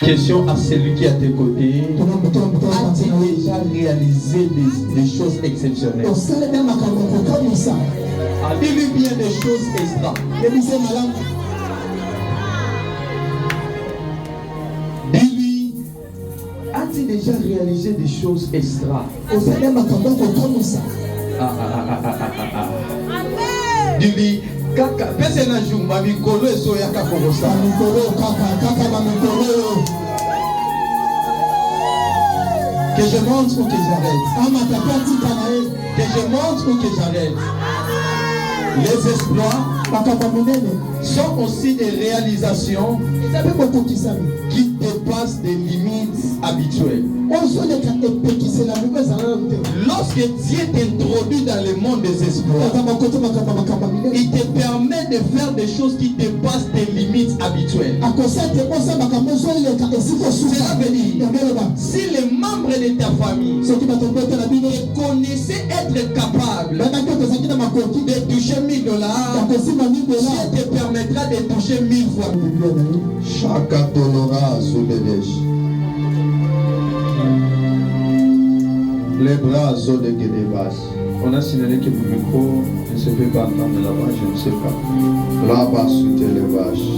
Question à celui qui est à tes côtés. As-tu déjà réalisé des choses exceptionnelles? Dis-lui bien des choses extra. Dis-lui, as-tu déjà réalisé des choses extra? Dis-lui, kaka, pese na jumba mikolo eso ya kakobosa. Que je montre ou que j'arrête. Que je montre ou que j'arrête. Les exploits sont aussi des réalisations qui dépassent des limites habituelles. Lorsque Dieu t'introduit dans le monde des exploits, il te permet de faire des choses qui dépassent des limites habituelles. Cela veut dire, si les membres de ta famille connaissaient être capables de toucher $1000, Dieu te permettra de toucher 1000 fois. Chacun t'honorera sous les lèches. Les bras sont de Guédébas. On a signalé que le micro ne se fait pas entendre là-bas, je ne sais pas. Là-bas sous les vaches.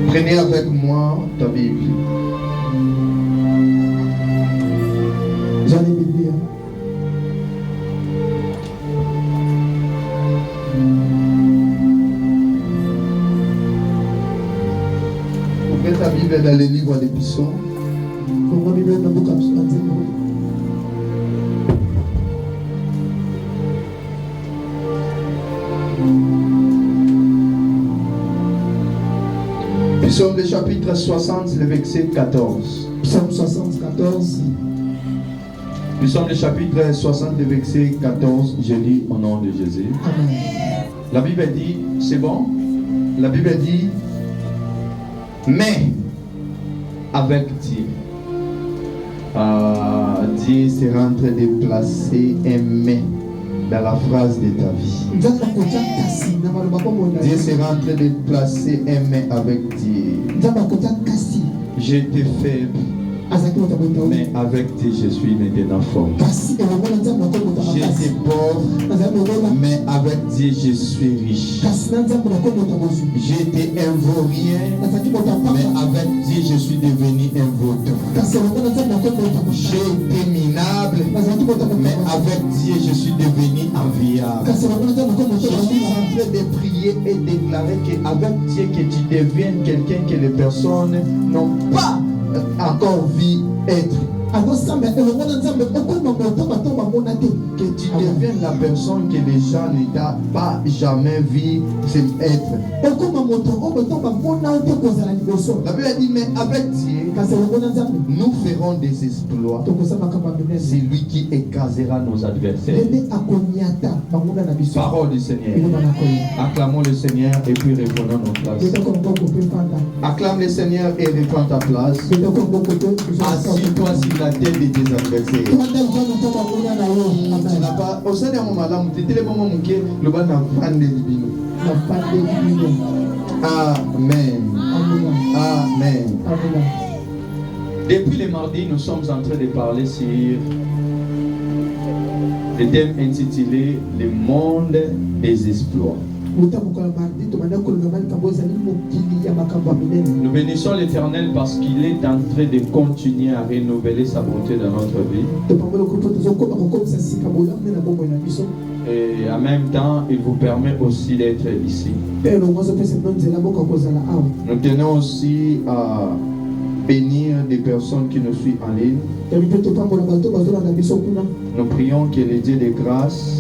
Prenez avec moi ta Bible. J'en ai Bible. Ouvrez ta Bible dans les livres des psaumes. Psaume de chapitre 60, le verset 14. Psaume 74. Psaume de chapitre 60, le verset 14. Je lis au nom de Jésus. Amen. La Bible dit, c'est bon? La Bible dit, mais avec Dieu. Dieu sera en train de placer un mais dans la phrase de ta vie. Dieu sera en train de placer un mais avec Dieu. J'étais faible, mais avec Dieu je suis maintenant fort. J'étais pauvre, mais avec Dieu je suis riche. J'étais un vaurien, mais avec Dieu je suis devenu un vautour. J'étais minable, mais avec Dieu je suis devenu enviable. Je suis en train de prier et déclarer qu'avec Dieu que tu deviennes quelqu'un que les personnes n'ont pas encore vu être. Que tu deviennes la personne que les gens n'ont pas jamais vu être. La Bible dit, mais avec Dieu, nous ferons des exploits. C'est lui qui écrasera nos adversaires. Parole du Seigneur. Acclamons le Seigneur et puis reprenons nos places. Acclame le Seigneur et reprends ta place. Assis-toi sur la tête de tes adversaires. Tu n'as pas. Au sein de mon madame, tu étais le moment où le bas n'a pas de libino. Amen. Amen. Depuis le mardi, nous sommes en train de parler sur le thème intitulé Le monde des exploits. Nous bénissons l'Éternel parce qu'il est en train de continuer à renouveler sa bonté dans notre vie. Et en même temps, il vous permet aussi d'être ici. Nous tenons aussi à bénir des personnes qui nous suivent en ligne. Nous prions que les dieux de grâce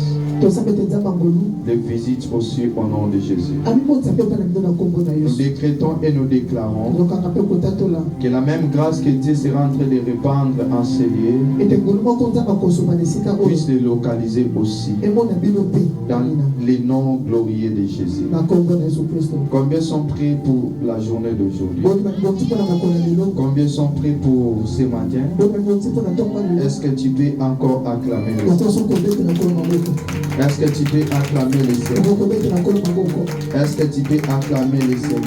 les visite aussi au nom de Jésus. Nous décrétons et nous déclarons que la même grâce que Dieu sera en train de répandre en ces lieux puisse les localiser aussi dans les noms glorieux de Jésus. Combien sont prêts pour la journée d'aujourd'hui? Combien sont prêts pour ce matin? Est-ce que tu peux encore acclamer le Seigneur? Est-ce que tu peux acclamer le Seigneur? Est-ce que tu peux acclamer le Seigneur?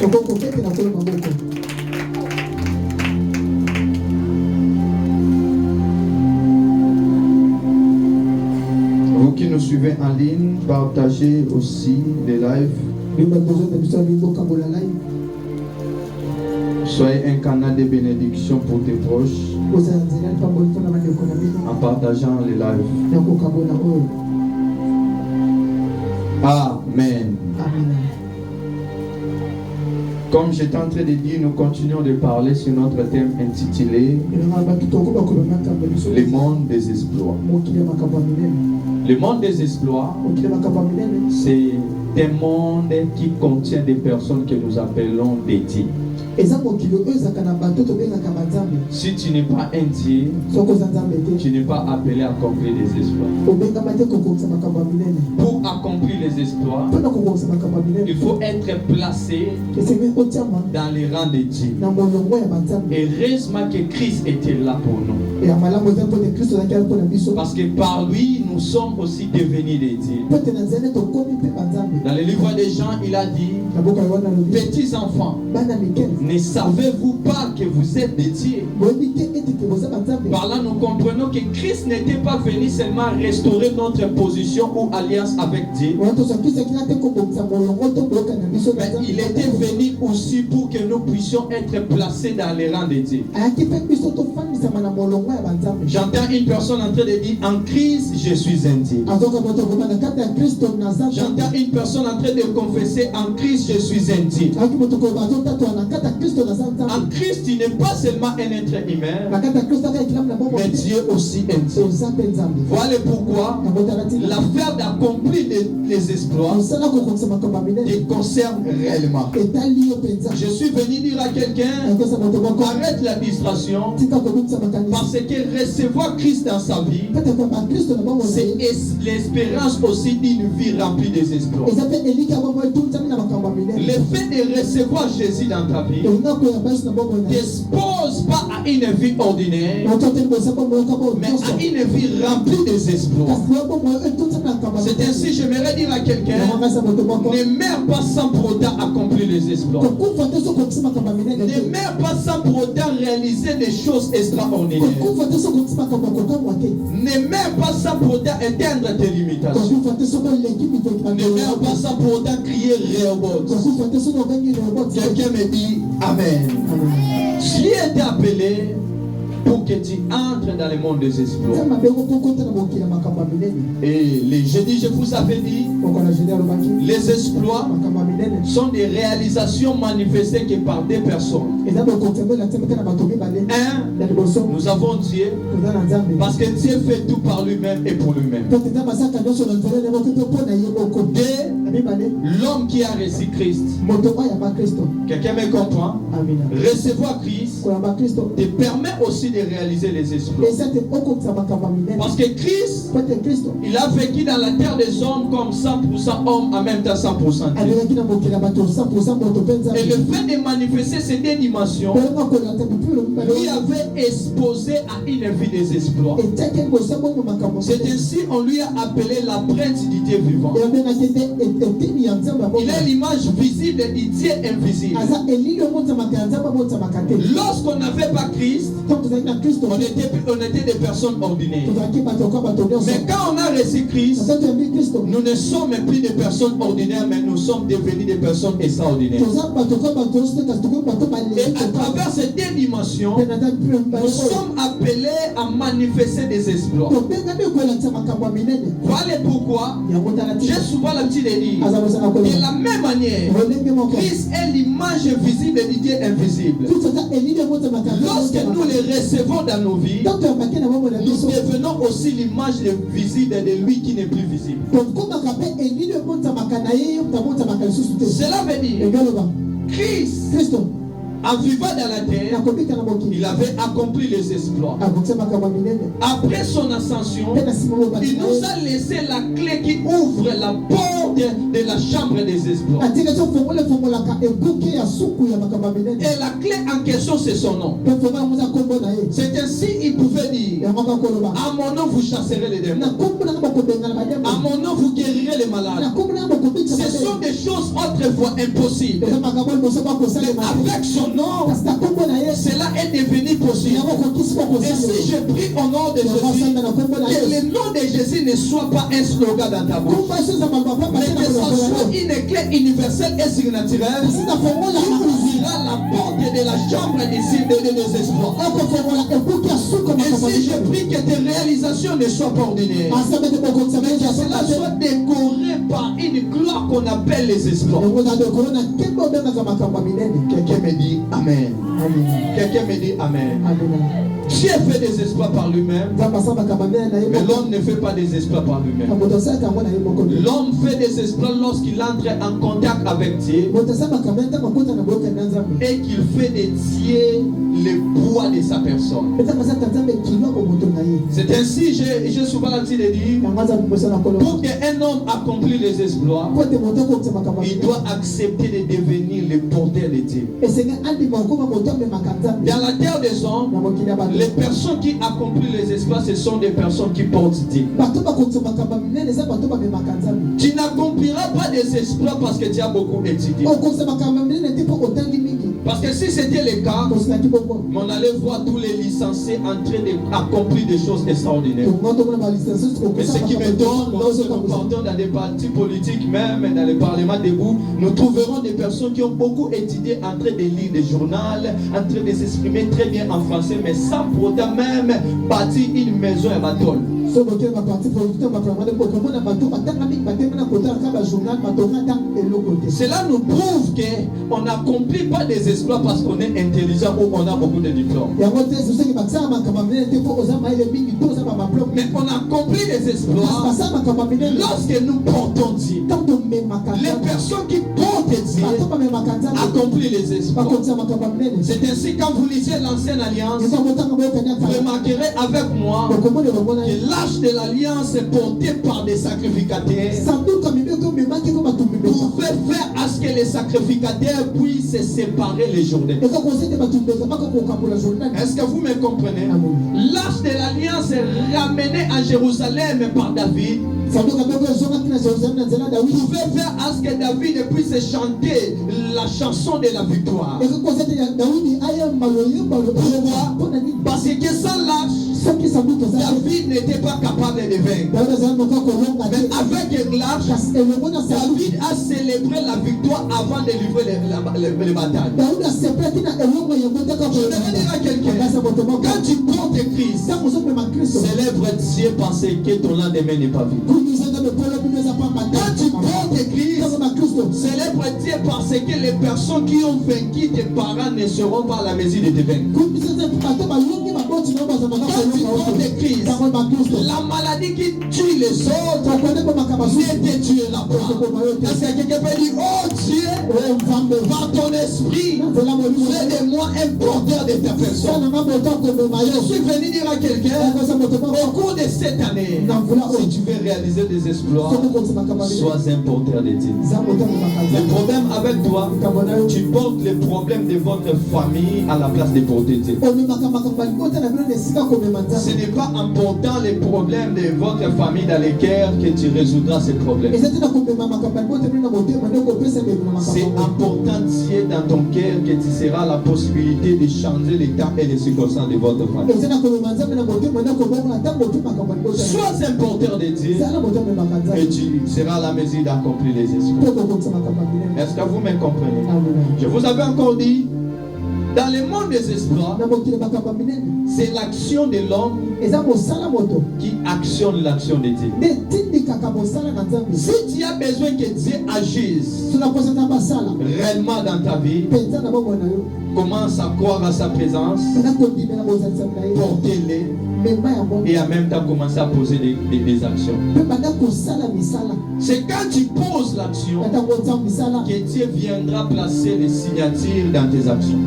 Vous qui nous suivez en ligne, partagez aussi les lives. Soyez un canal de bénédiction pour tes proches en partageant les lives. Amen. Comme j'étais en train de dire, nous continuons de parler sur notre thème intitulé Le monde des exploits. Le monde des exploits, c'est un monde qui contient des personnes que nous appelons des dieux. Si tu n'es pas un dieu, tu n'es pas appelé à accomplir des exploits. Pour accomplir les exploits, il faut être placé dans les rangs de Dieu. Et heureusement que Christ était là pour nous. Parce que par lui, nous sommes aussi devenus des dieux. Dans le livre des Jean, il a dit: petits enfants, ne savez-vous pas que vous êtes des dieux? Par là, nous comprenons que Christ n'était pas venu seulement restaurer notre position ou alliance avec Dieu, mais il était venu aussi pour que nous puissions être placés dans les rangs de Dieu. J'entends une personne en train de dire: en Christ, je suis un Dieu. J'entends une personne en train de confesser: en Christ, je suis un Dieu. En Christ, tu n'es pas seulement un être humain, mais Dieu aussi un Dieu. Voilà pourquoi l'affaire d'accomplir les exploits te concerne réellement. Je suis venu dire à quelqu'un: arrête la distraction, parce que recevoir Christ dans sa vie, c'est l'espérance aussi d'une vie remplie des exploits. Le fait de recevoir Jésus dans ta vie t'expose pas à une vie ordinaire, mais à une vie remplie des exploits. C'est ainsi, j'aimerais dire à quelqu'un: ne meurs pas sans pour autant accomplir les exploits. Ne meurs pas sans pour autant réaliser des choses extraordinaires. Ne meurs pas sans pour autant éteindre tes limitations. Ne meurs pas sans pour autant crier Rehoboth. Quelqu'un me dit Amen. Tu es appelé pour que tu entres dans le monde des exploits. Et je vous avais dit, les exploits sont des réalisations manifestées que par des personnes. Nous avons Dieu, parce que Dieu fait tout par lui-même et pour lui-même. L'homme qui a reçu Christ. Quelqu'un me comprend? Recevoir Christ te permet aussi de réaliser les exploits. Parce que Christ, il a vécu dans la terre des hommes comme 100% homme, en même temps 100% Dieu. Et le fait de manifester ces deux dimensions lui avait exposé à une vie des exploits. C'est ainsi on lui a appelé la prince du Dieu vivant. Il est l'image visible du Dieu invisible. Lorsqu'on n'avait pas Christ, on était des personnes ordinaires. Mais quand on a reçu Christ, nous ne sommes plus des personnes ordinaires, mais nous sommes devenus des personnes extraordinaires. Et à travers ces deux dimensions, nous sommes appelés à manifester des exploits. Voilà pourquoi j'ai souvent l'habitude de dire, de la même manière, Christ est l'image visible du Dieu invisible. Lorsque nous les recevons dans nos vies, nous devenons aussi l'image visible de lui qui n'est plus visible. Cela veut dire Christ, en vivant dans la terre, il avait accompli les exploits. Après son ascension, il nous a laissé la clé qui ouvre la porte porte de la chambre des exploits. Et la clé en question, c'est son nom. C'est ainsi il pouvait dire: à mon nom vous chasserez les démons, à mon nom vous guérirez les malades. Ce sont des choses autrefois impossibles, mais avec son nom cela est devenu possible. Et si je prie au nom de Jésus, que le nom de Jésus ne soit pas un slogan dans ta bouche, mais que ce soit une clé universelle et surnaturelle qui ouvrira la porte de la chambre des exploits. Et si je prie que tes réalisations ne soient pas ordinaires, mais que cela soit décoré par une gloire qu'on appelle les exploits. Quelqu'un me dit Amen. Quelqu'un me dit Amen. Dieu fait des exploits par lui-même, mais l'homme ne fait pas des exploits par lui-même. L'homme fait des exploits lorsqu'il entre en contact avec Dieu et qu'il fait de Dieu le poids de sa personne. C'est ainsi, j'ai souvent l'habitude de dire, pour qu'un homme accomplisse les exploits, il doit accepter de devenir le porteur de Dieu. Dans la terre des hommes, les personnes qui accomplissent les exploits, ce sont des personnes qui portent Dieu. Tu n'accompliras pas des exploits parce que tu as beaucoup étudié. Parce que si c'était le cas, on allait voir tous les licenciés en train d'accomplir des choses extraordinaires. Mais ce qui me donne, lorsque nous partons dans des partis politiques, même dans les parlements debout, nous trouverons des personnes qui ont beaucoup étudié en train de lire des journaux, en train de s'exprimer très bien en français, mais sans pourtant même bâtir une maison à Batol. Cela nous prouve qu'on n'accomplit pas des exploits parce qu'on est intelligent ou qu'on a beaucoup de diplômes. Mais on accomplit des exploits lorsque nous portons Dieu. Les personnes qui portent Dieu accomplissent les exploits. C'est ainsi quand vous lisez l'Ancienne Alliance, vous remarquerez avec moi que l'âge de l'Alliance est porté par des sacrificateurs. Vous pouvez faire à ce que les sacrificateurs puissent séparer les journées. Est-ce que vous me comprenez? L'âge de l'Alliance est ramené à Jérusalem par David. Vous pouvez faire à ce que David puisse chanter la chanson de la victoire. Pourquoi? Parce que sans l'âge, David n'était pas capable de vaincre. Mais avec l'âge, David a célébré la victoire avant de livrer les batailles. Je vais dire à quelqu'un, quand tu portes Christ, célèbre Dieu parce que ton lendemain n'est pas vu. Quand tu portes Christ, célèbre Dieu parce que les personnes qui ont vaincu tes parents ne seront pas à la mesure de te vaincre. Quand tu portes Christ, la maladie qui tue les autres ne te tuera pas. Est-ce que quelqu'un peut dire, oh Dieu, par ton esprit, fais de moi un porteur de ta personne. Je suis venu dire à quelqu'un, au cours de cette année, si tu veux réaliser des exploits, sois un porteur de Dieu. Le problème avec toi, tu portes les problèmes de votre famille à la place de porter Dieu. Ce n'est pas important les problèmes de votre famille dans lesquels que tu résoudras ces problèmes. C'est important Dieu dans ton cœur que tu seras la possibilité de changer l'état et les circonstances de votre famille. Sois un porteur de Dieu et tu seras à la mesure d'accomplir les exploits. Est-ce que vous me comprenez? Je vous avais encore dit, dans le monde des exploits, c'est l'action de l'homme qui actionne l'action de Dieu. Si tu as besoin que Dieu agisse réellement dans ta vie, commence à croire à sa présence, portez-les et en même temps commencer à poser des actions. C'est quand tu poses l'action que Dieu viendra placer les signatures dans tes actions.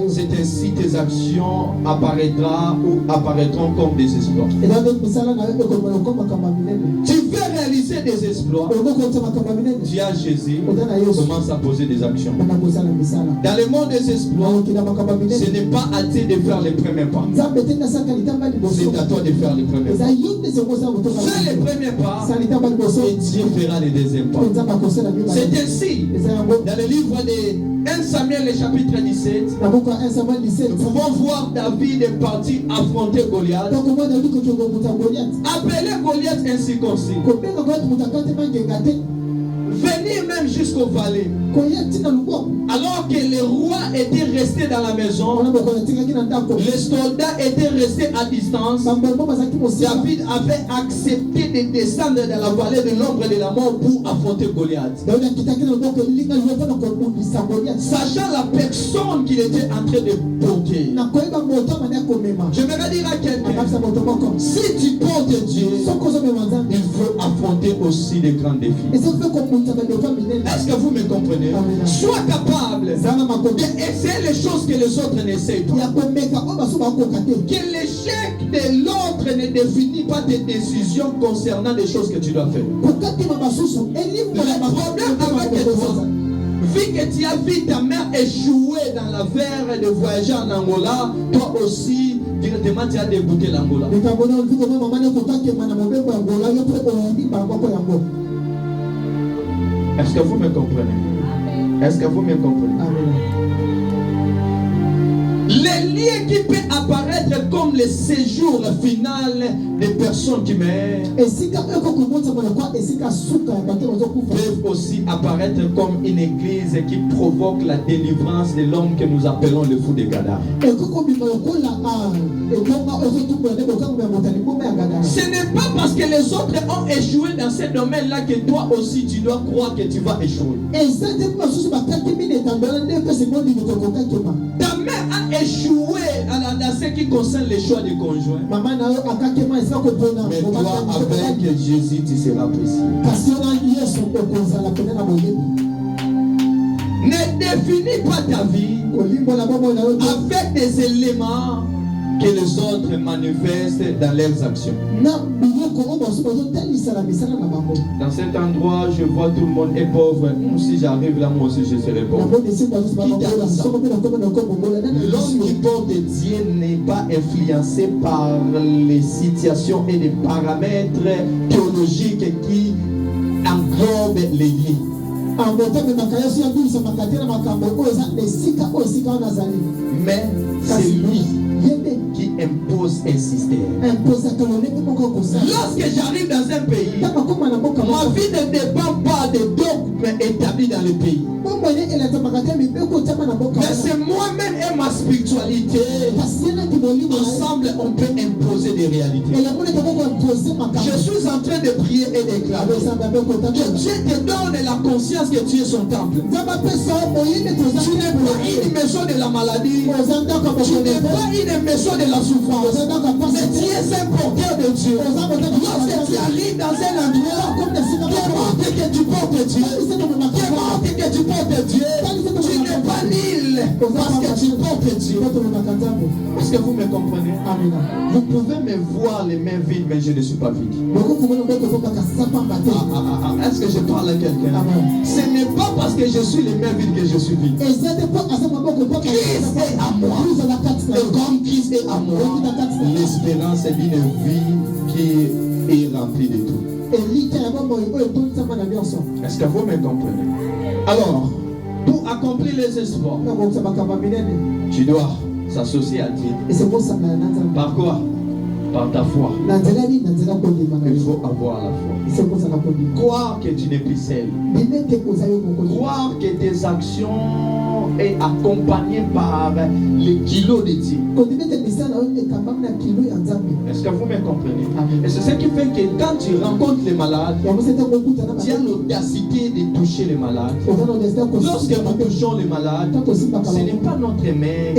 C'est ainsi tes actions apparaîtront comme des exploits. Tu veux réaliser réaliser des exploits, tu as Jésus, commence à poser des actions. Dans le monde des exploits, ce n'est pas à toi de faire les premiers pas. C'est à toi de faire les premiers pas. Fais les premiers pas et Dieu fera les deuxièmes pas. C'est ainsi, dans le livre de 1 Samuel, le chapitre 17, nous pouvons voir David est parti affronter Goliath. Appelez Goliath incirconcis. Venir même jusqu'au vallée. Alors que le roi était resté dans la maison, les soldats étaient restés à distance. David avait accepté de descendre dans la vallée de l'ombre de la mort pour affronter Goliath. Sachant la personne qu'il était en train de porter. Je vais dire à quelqu'un, si tu portes Dieu, il faut affronter aussi des grands défis. Est-ce que vous me comprenez? Sois capable d'essayer les choses que les autres n'essayent pas. Que l'échec de l'autre ne définit pas tes décisions concernant des choses que tu dois faire. Le problème avec toi, vu que tu as vu ta mère échouer dans l'affaire de voyager en Angola, toi aussi, directement tu as débouté l'Angola. Est-ce que vous me comprenez? Est-ce que vous me comprenez? Les liens qui peuvent apparaître comme le séjour final des personnes qui meurent peuvent aussi apparaître comme une église qui provoque la délivrance de l'homme que nous appelons le fou de Gadara. Ce n'est pas parce que les autres ont échoué dans ce domaine-là que toi aussi tu dois croire que tu vas échouer. Ta mère a échoué dans ce qui concerne les choix du conjoint. Mais toi, avec Jésus, tu seras précis. Ne définis pas ta vie avec des éléments que les autres manifestent dans leurs actions. Dans cet endroit, je vois tout le monde est pauvre. Si j'arrive là, moi aussi je serai pauvre. L'homme qui porte Dieu n'est pas influencé par les situations et les paramètres théologiques qui englobent les vies. Mais c'est lui qui impose un système. Lorsque j'arrive dans un pays, ma vie ne dépend pas des dogmes établis dans le pays. Mais c'est moi-même et ma spiritualité. Ensemble, on peut imposer des réalités. Je suis en train de prier et déclarer que Dieu te donne la conscience que tu es son temple. Tu n'es pas une maison de la maladie. Tu n'es pas une maison de la souffrance. Mais tu es un porteur de Dieu. Lorsque tu arrives dans un endroit, que que tu portes Dieu, que tu portes Dieu, tu n'es pas nul parce que tu portes Dieu. Est-ce que vous me comprenez? Vous pouvez me voir les mains vides, mais je ne suis pas vide. Est-ce que je parle à quelqu'un? Ce n'est pas parce que je suis les mains vides que je suis vide. Christ est à moi. Et comme Christ est à moi, l'espérance d'une vie qui est remplie de tout. Est-ce que vous me comprenez? Alors, pour accomplir les espoirs, tu dois s'associer à Dieu. Par quoi? Par ta foi. Il faut avoir la foi. Croire que tu n'es plus seul. Croire que tes actions est accompagnées par les kilos de Dieu. Est-ce que vous me comprenez? Et c'est ce qui fait que quand tu rencontres les malades, tu as l'audacité de toucher les malades. Lorsque nous touchons les malades, ce n'est pas notre main,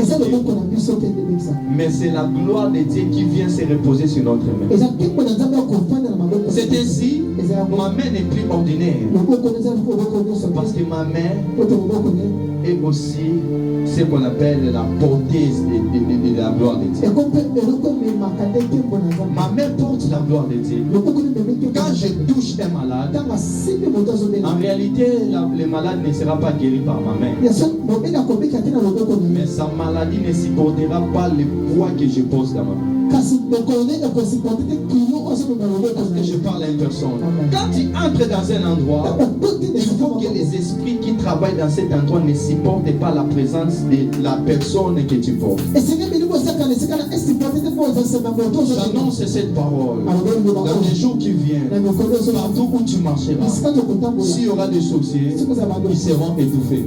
mais c'est la gloire de Dieu qui vient se reposer sur notre main. C'est ainsi, ma main n'est plus ordinaire, parce que ma main est aussi ce qu'on appelle la portée de la gloire de Dieu. Ma main porte la gloire de Dieu. Quand je touche un malade, en réalité, le malade ne sera pas guéri par ma main. Mais sa maladie ne supportera pas le poids que je pose dans ma main. Parce que je parle à une personne. Quand tu entres dans un endroit, il faut que les esprits qui travaillent dans cet endroit ne supportent pas la présence de la personne que tu portes. J'annonce cette parole dans les jours qui viennent, partout où tu marcheras. S'il y aura des sorciers, ils seront étouffés.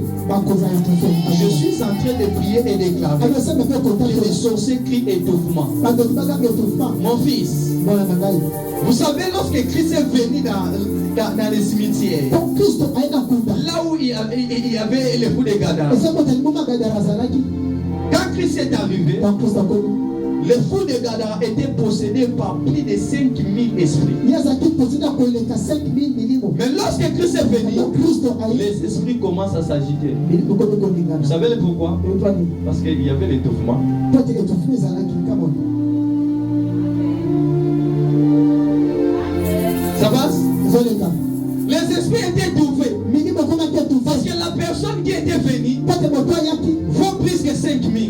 Je suis en train de prier et déclarer que les sorciers crient étouffement. Mon fils, vous savez, lorsque Christ est venu dans les cimetières, là où il y avait les fous de Gadara, quand Christ est arrivé, les fous de Gadara étaient possédés par plus de 5000 esprits. Mais lorsque Christ est venu, les esprits commencent à s'agiter. Vous savez pourquoi? Parce qu'il y avait l'étouffement. Ça passe? Les esprits étaient étouffés. Parce que la personne qui était venue vaut plus que 5000. Et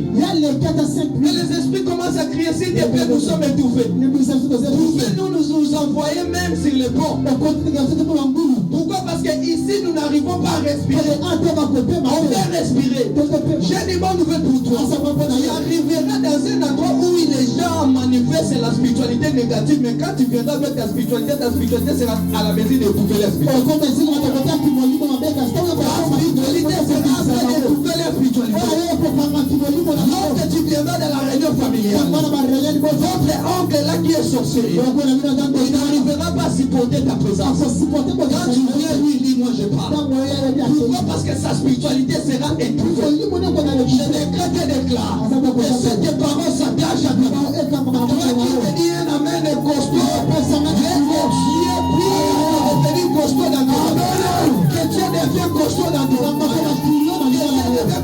les esprits commencent à crier, s'il te plaît, nous sommes étouffés. Pouvez-nous nous envoyer même sur le pont? Pourquoi? Parce que ici nous n'arrivons pas à respirer. On peut respirer. J'ai des bonnes nouvelles pour toi. Tu arriveras dans un endroit où les gens manifestent la spiritualité négative, mais quand tu viendras avec ta spiritualité sera à la mesure d'étouffer les spiritualités. La spiritualité sera en train d'étouffer les spiritualités. Lorsque tu viendras dans la réunion familiale, votre oncle là qui est sorcier, il n'arrivera pas à supporter ta présence. Quand tu viens, lui dit, moi je parle. Pourquoi? Parce que sa spiritualité sera étouffée. Je décrète et déclare que cette parole s'attache à toi. Toi qui te dis un amen de costaud, devenir costaud dans ton amen. Que Dieu devienne costaud dans ton amen.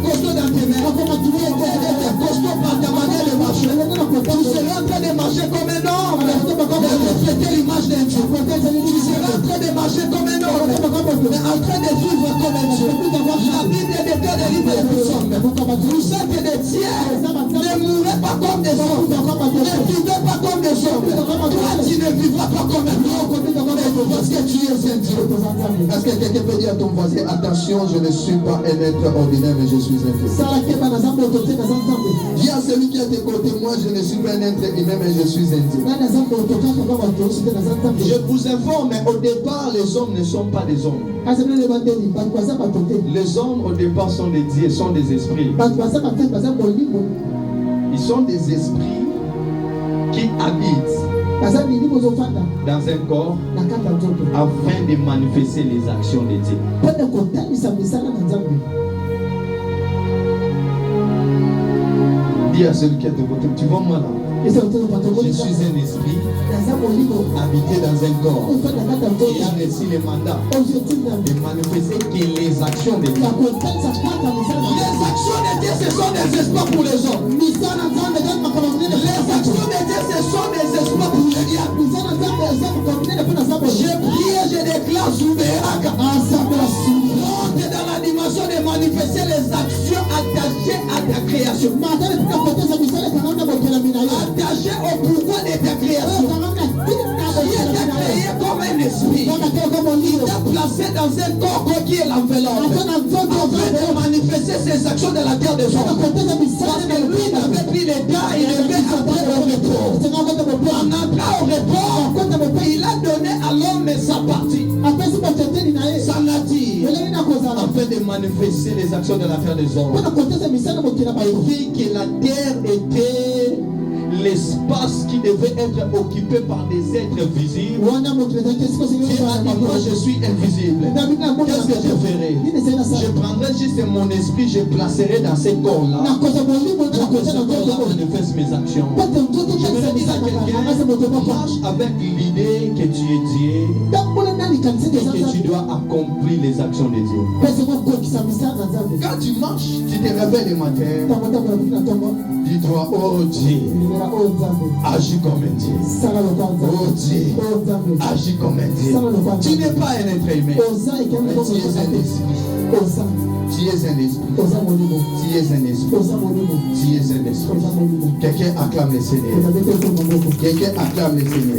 Costaud dans tes mains. Costaud par ta manière de marcher. Tu seras en train de marcher comme un homme. De refléter l'image d'un Dieu. Tu seras en train de marcher comme un homme. Mais en train de vivre comme un Dieu. La Bible déclare des livres de personnes. Vous êtes des tiers. Ne mourrez pas comme des hommes. Ne vivez pas comme des hommes. Toi, tu ne vivras pas comme un homme. Parce que tu es un Dieu. Est-ce que quelqu'un peut dire à ton voisin, attention, je ne suis pas un être ordinaire, mais je suis un Dieu. Dis à celui qui est à tes côtés, moi je ne suis pas un être humain, mais je suis un Dieu. Je vous informe, mais au départ, les hommes ne sont pas des hommes. Les hommes au départ sont des dieux, sont des esprits. Ils sont des esprits qui habitent dans un corps afin de manifester les actions de Dieu. Dis à celui qui est de côté, tu vois moi là, je suis un esprit habité dans un corps qui a reçu le mandat de manifester que les actions de Dieu. Les actions de Dieu, ce sont des espoirs pour les hommes. Les actions de Dieu, ce sont des espoirs pour les diables. Je prie et je déclare Souberaka. Monte dans la dimension de manifester les actions attachées à ta création. Attaché au pouvoir de ta création. Qui t'a créé comme un esprit. Il t'a placé dans un corps qui est l'enveloppe. Afin de manifester ses actions de la terre des hommes. Parce que lui n'avait plus l'état, il devait entrer au repos. En entrant au repos, il a donné à l'homme sa partie. Sa nature. Afin de manifester les actions de la terre des hommes. Il dit que la terre était l'espace qui devait être occupé par des êtres visibles, moi je suis invisible. Qu'est-ce que je ferai? Je prendrai juste mon esprit, je placerai dans ces corps-là pour que ce corps-là manifeste mes actions. Je vais dire à quelqu'un, marche avec l'idée que tu es Dieu et que tu dois accomplir les actions de Dieu. Quand tu marches, tu te réveilles le matin, dis-toi, oh Dieu, agis comme un Dieu. Oh Dieu, agis comme un Dieu. Tu n'es pas un être humain, mais tu es un esprit. Tu es un esprit. Tu es un esprit. Tu es un esprit. Quelqu'un acclame le Seigneur. Quelqu'un acclame le Seigneur.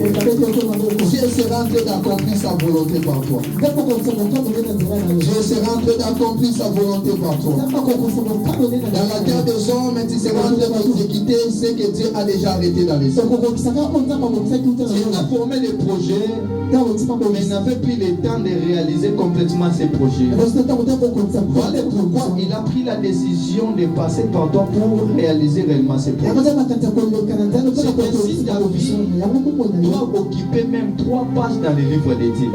Dieu sera en train d'accomplir sa volonté par toi. Dieu sera en train d'accomplir sa volonté par toi. Dans la terre des hommes, tu seras en train d'exécuter ce que Dieu a déjà arrêté dans les cieux. Dieu a formé des projets, mais il n'avait plus le temps de réaliser complètement ces projets. Voilà pourquoi il a pris la décision de passer par toi pour réaliser réellement ces projets. C'est ainsi David doit occuper même 3 pages dans le livre des Dieux.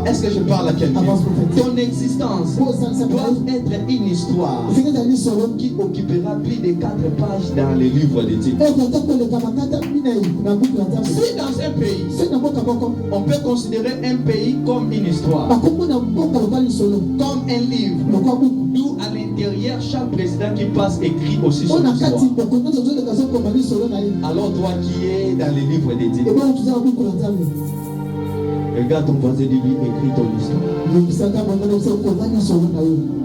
Est-ce que je parle à quelqu'un? Ton existence doit être une histoire qui occupera plus de 4 pages dans le livre des Dieux. Si dans un pays, on peut considérer un pays comme une histoire, comme un livre, d'où à l'intérieur chaque président qui passe écrit aussi son histoire. Alors toi qui es dans les livres des Dieux, regarde ton voisin, dis-lui, écris ton histoire.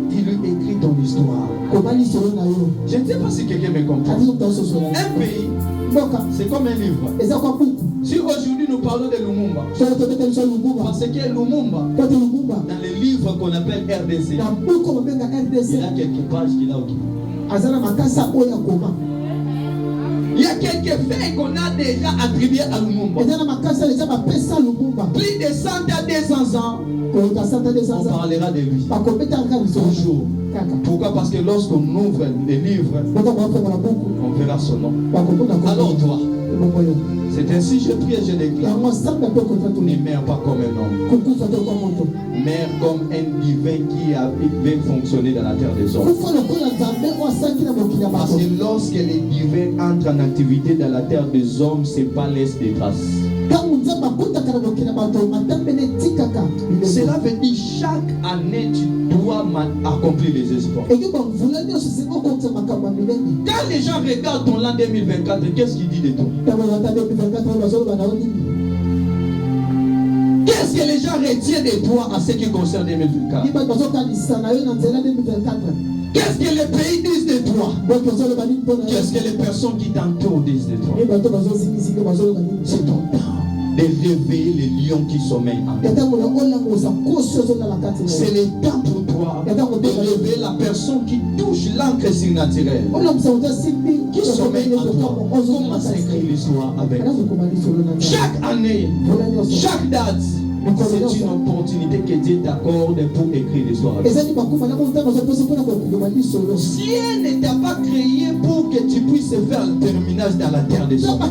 Dis-lui, écris ton histoire. Je ne sais pas si quelqu'un me comprend. Un pays, c'est comme un livre. Si aujourd'hui nous parlons de Lumumba, parce que Lumumba, dans le livre qu'on appelle RDC, il y a quelques pages qu'il a occupées. Il y a quelques faits qu'on a déjà attribués à Lumumba. Plus de 100 à 200 ans, on parlera de lui. Toujours. Pourquoi? Parce que lorsqu'on ouvre les livres, on verra son nom. Alors toi, c'est ainsi je prie et je déclare. Ne meurs pas comme un homme. Mère comme un divin qui avait fonctionné dans la terre des hommes. Parce que lorsque les divins entrent en activité dans la terre des hommes, c'est pas laisse des traces. Cela veut dire chaque année tu dois accomplir les espoirs. Quand les gens regardent ton l'an 2024, qu'est-ce qu'il dit de toi? Qu'est-ce que les gens retiennent de toi en ce qui concerne 2024? Qu'est-ce que les pays disent de toi? Qu'est-ce que les personnes qui t'entourent disent de toi? C'est ton temps de réveiller les lions qui sommeillent en toi. C'est le temps pour toi de réveiller la personne qui touche l'encre surnaturelle, qui sommeille en toi. Commence à écrire l'histoire avec toi. Chaque année, chaque date, c'est une opportunité que Dieu t'accorde pour écrire l'histoire. Si elle ne t'a pas créé pour que tu puisses faire le terminage dans la terre des hommes, mais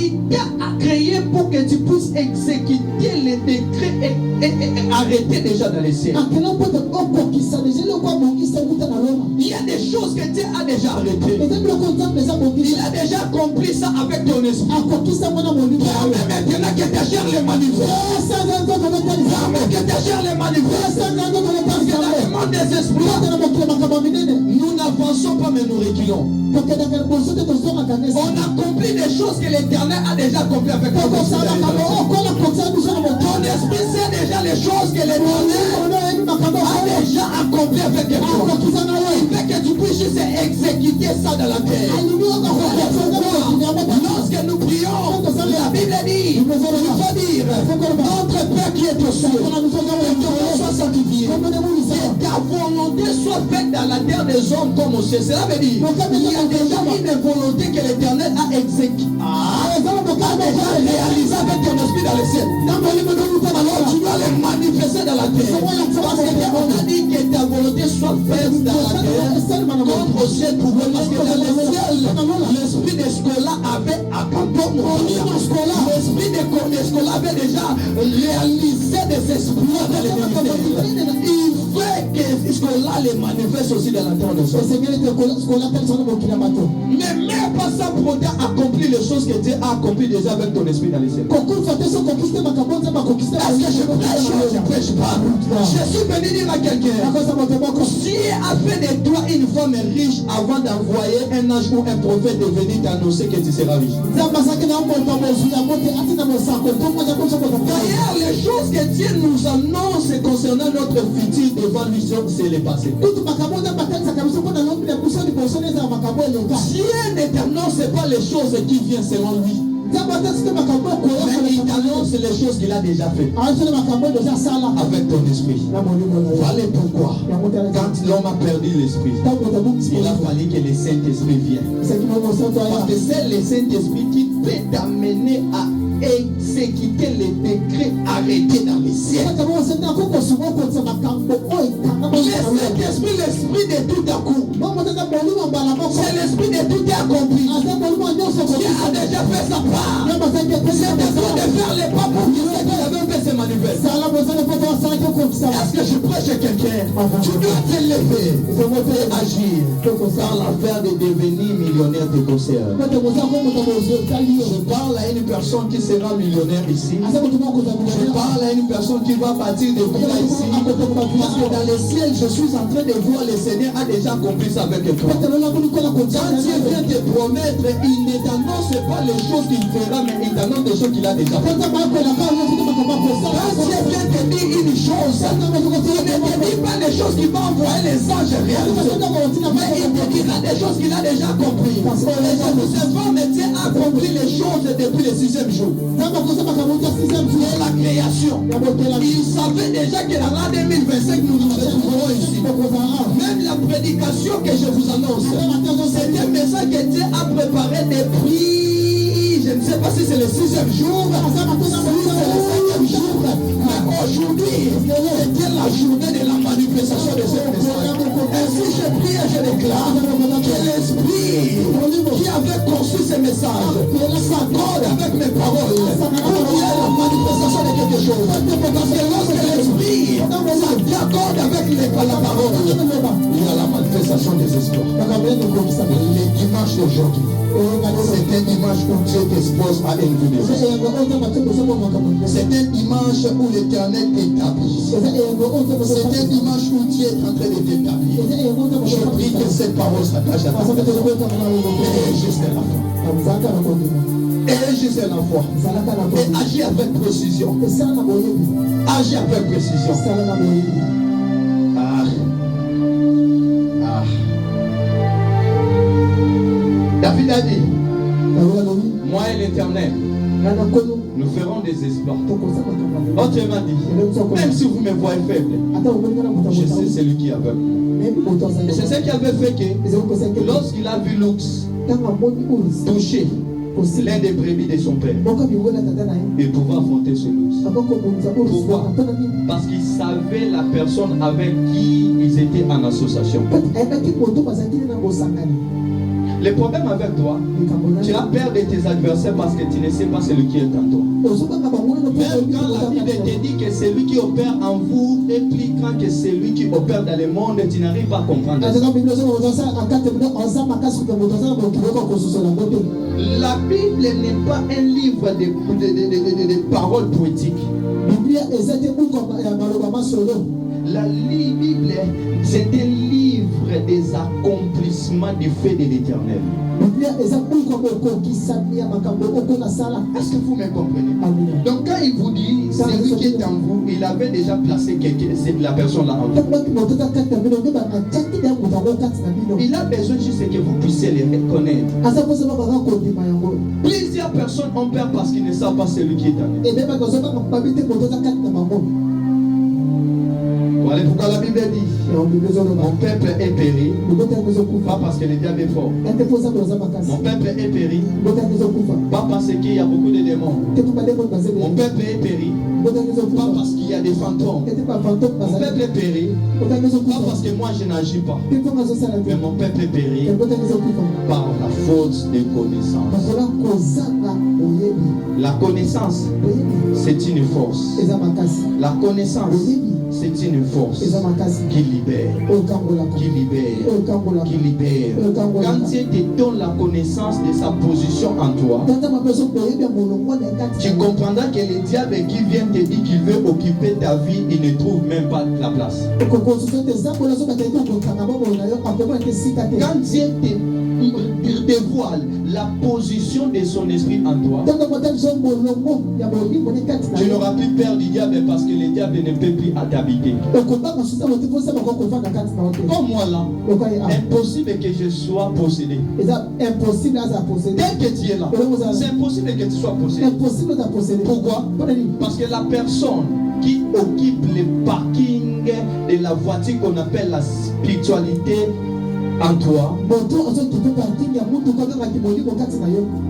il t'a créé pour que tu puisses exécuter les décrets et arrêter déjà dans les cieux. Il y a des choses que Dieu a déjà arrêtées. Il a déjà accompli ça avec ton esprit. Maintenant que tu gères les manifestes, que tu gères les manifestes, parce que dans le monde des esprits, nous n'avançons pas mais nous reculons. On accomplit des choses que l'Éternel a déjà accomplies avec toi. Ton esprit sait déjà les choses que l'Éternel a déjà accomplies avec toi. Il fait que tu puisses exécuter ça dans la terre. Lorsque nous prions, la Bible dit, il faut dire, notre Père qui est au ciel, que ton nom soit sanctifié, que ta volonté soit faite dans la terre des hommes comme au ciel. Cela veut dire il y a déjà une volonté que l'Éternel a exécutée. A déjà réalisé avec ton esprit dans le ciel. Alors tu dois les manifester dans la terre. Parce qu'on a dit que ta volonté soit faite dans la terre comme au ciel pour vous. Parce que dans le ciel, l'esprit des Scola avait accompagné. L'esprit des Scola avait déjà réalisé des exploits dans les ministères. Il veut que Scola les manifeste aussi dans la terre de Dieu. Mais même pas ça pour accomplir les choses que Dieu a accomplies déjà avec ton esprit dans les cieux. Est-ce que je prêche ou je prêche pas? Je suis venu dire à quelqu'un, si a fait de toi une femme riche avant d'envoyer un ange ou un prophète de venir t'annoncer que tu seras riche. D'ailleurs, les choses que Dieu nous annonce concernant notre futur devant lui, c'est le passé. Dieu ne t'annonce pas les choses qui viennent selon lui. Mais il t'annonce les choses qu'il a déjà fait avec ton esprit. Voilà pourquoi quand l'homme a perdu l'esprit, il a fallu que le Saint-Esprit vienne. Parce que c'est le Saint-Esprit qui peut t'amener à exécuter les décrets arrêtés dans les cieux. Le Saint-Esprit, l'esprit de tout à coup. C'est l'esprit de tout est accompli. Dieu a déjà fait sa part. C'est de faire les pas pour qu'il avait fait se manifester. Est-ce que je prêche quelqu'un? Tu dois te lever et agir dans l'affaire de devenir millionnaire de concert. Je parle à une personne qui sera millionnaire ici. Je parle à une personne qui va bâtir des villas ici. Parce que dans le ciel, je suis en train de voir le Seigneur a déjà accompli ça avec toi. Quand Dieu vient te promettre, il ne t'annonce pas les choses qu'il fera, mais il t'annonce des choses qu'il a déjà fait. Quand Dieu vient te dire une chose, il ne te dit pas les choses qu'il va envoyer les anges réaliser, mais il te dira des choses qu'il a déjà accompli. Et je vous informe, Dieu a accompli les choses depuis le 6e jour. De la création. Il savait déjà que dans l'an 2025, nous nous retrouverons ici. Même la prédication que je vous annonce, c'est un message que Dieu a préparé depuis, je ne sais pas si c'est le 6e jour, si c'est le 5e jour, mais aujourd'hui, c'était la journée de la manifestation de ce message. Ainsi je prie et je déclare que l'esprit qui avait conçu ce message s'accorde avec mes paroles pour qu'il y ait la manifestation de quelque chose. Parce que lorsque l'esprit s'accorde avec la parole, il y a la manifestation des espoirs. Les dimanches d'aujourd'hui, c'est un dimanche où Dieu t'expose à une vie. C'est un dimanche où l'Éternel t'établit. C'est un dimanche où Dieu est en train de t'établir. Je prie que cette parole s'attache à ta personne. Et juste la foi. Et juste la foi. Et agis avec précision. Agis avec précision. David a dit, moi et l'Éternel, nous ferons des exploits. Autrement dit, même si vous me voyez faible, je sais celui qui est aveugle. Et c'est ce qui avait fait que lorsqu'il a vu l'ours toucher l'un des brebis de son père, il pouvait affronter ce loup. Pourquoi? Parce qu'il savait la personne avec qui ils étaient en association. Le problème avec toi, tu as peur de tes adversaires parce que tu ne sais pas celui qui est en toi. Même quand la Bible te dit que celui qui opère en vous est plus grand que celui qui opère dans le monde, tu n'arrives pas à comprendre ça. La Bible n'est pas un livre de paroles poétiques. La Bible, c'est un livre des accomplissements du fait de l'Éternel. Est-ce que vous me comprenez? Donc quand il vous dit celui qui est en vous, il avait déjà placé la personne là en vous. Il a besoin juste que vous puissiez les reconnaître. Plusieurs personnes ont peur parce qu'ils ne savent pas celui qui est en eux. Voilà pourquoi la Bible dit mon peuple est péri, pas parce que le diable est fort. Mon peuple est péri, pas parce qu'il y a beaucoup de démons. Mon peuple est péri, pas parce qu'il y a des fantômes. Mon peuple est péri, pas parce que moi je n'agis pas. Mais mon peuple est péri par la faute de connaissance. La connaissance, c'est une force. La connaissance, c'est une force qui libère. Qui libère. Qui libère. Quand Dieu te donne la connaissance de sa position en toi, tu comprendras que le diable qui vient te dire qu'il veut occuper ta vie, il ne trouve même pas la place. Quand Dieu te dévoile la position de son esprit en toi, tu n'auras plus peur du diable parce que le diable ne peut plus t'habiter. Comme moi là, impossible que je sois possédé. Dès que tu es là, c'est impossible que tu sois possédé. Pourquoi? Parce que la personne qui occupe le parking de la voiture qu'on appelle la spiritualité en toi,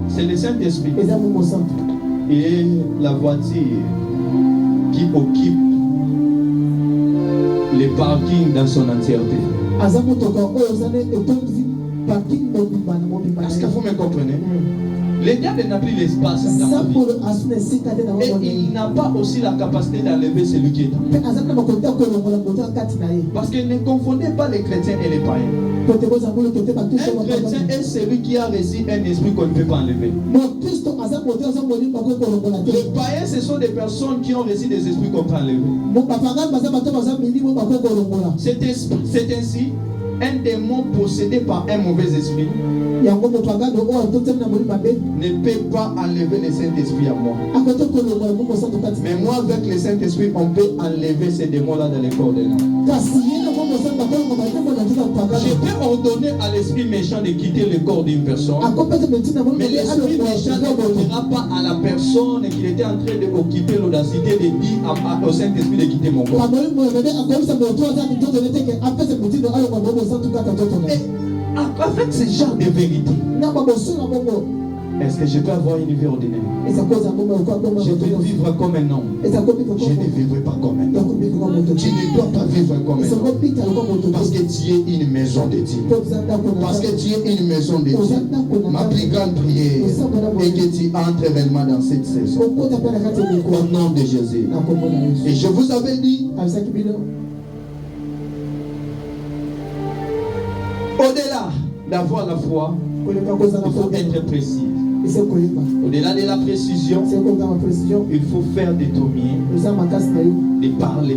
c'est le Saint-Esprit. Et la voiture qui occupe le parking dans son entièreté. Est-ce que vous me comprenez? Le diable n'a plus l'espace dans ma vie. Et il n'a pas aussi la capacité d'enlever celui qui est en moi. Parce que ne confondez pas les chrétiens et les païens. Un chrétien est celui qui a reçu un esprit qu'on ne peut pas enlever. Les païens, ce sont des personnes qui ont reçu des esprits qu'on peut enlever. C'est ainsi. Un démon possédé par un mauvais esprit ne peut pas enlever le Saint-Esprit à moi. Mais moi, avec le Saint-Esprit, on peut enlever ces démons-là dans les corps des hommes. Je peux ordonner à l'esprit méchant de quitter le corps d'une personne, mais l'esprit méchant ne dira pas à la personne qu'il était en train d'occuper l'audacité de dire au Saint-Esprit de quitter mon corps. Et avec ce genre de vérité, est-ce que je peux avoir une vie ordinaire? Je peux vivre comme un homme. Je ne vivrai pas comme un homme. Tu ne dois pas vivre comme un homme. Parce que tu es une maison de Dieu. Parce que tu es une maison de Dieu. Ma plus grande prière est que tu entres réellement dans cette saison. Au nom de Jésus. Et je vous avais dit, au-delà d'avoir la foi, il faut être précis. Au-delà de la précision, il faut faire des tourniers, de parler.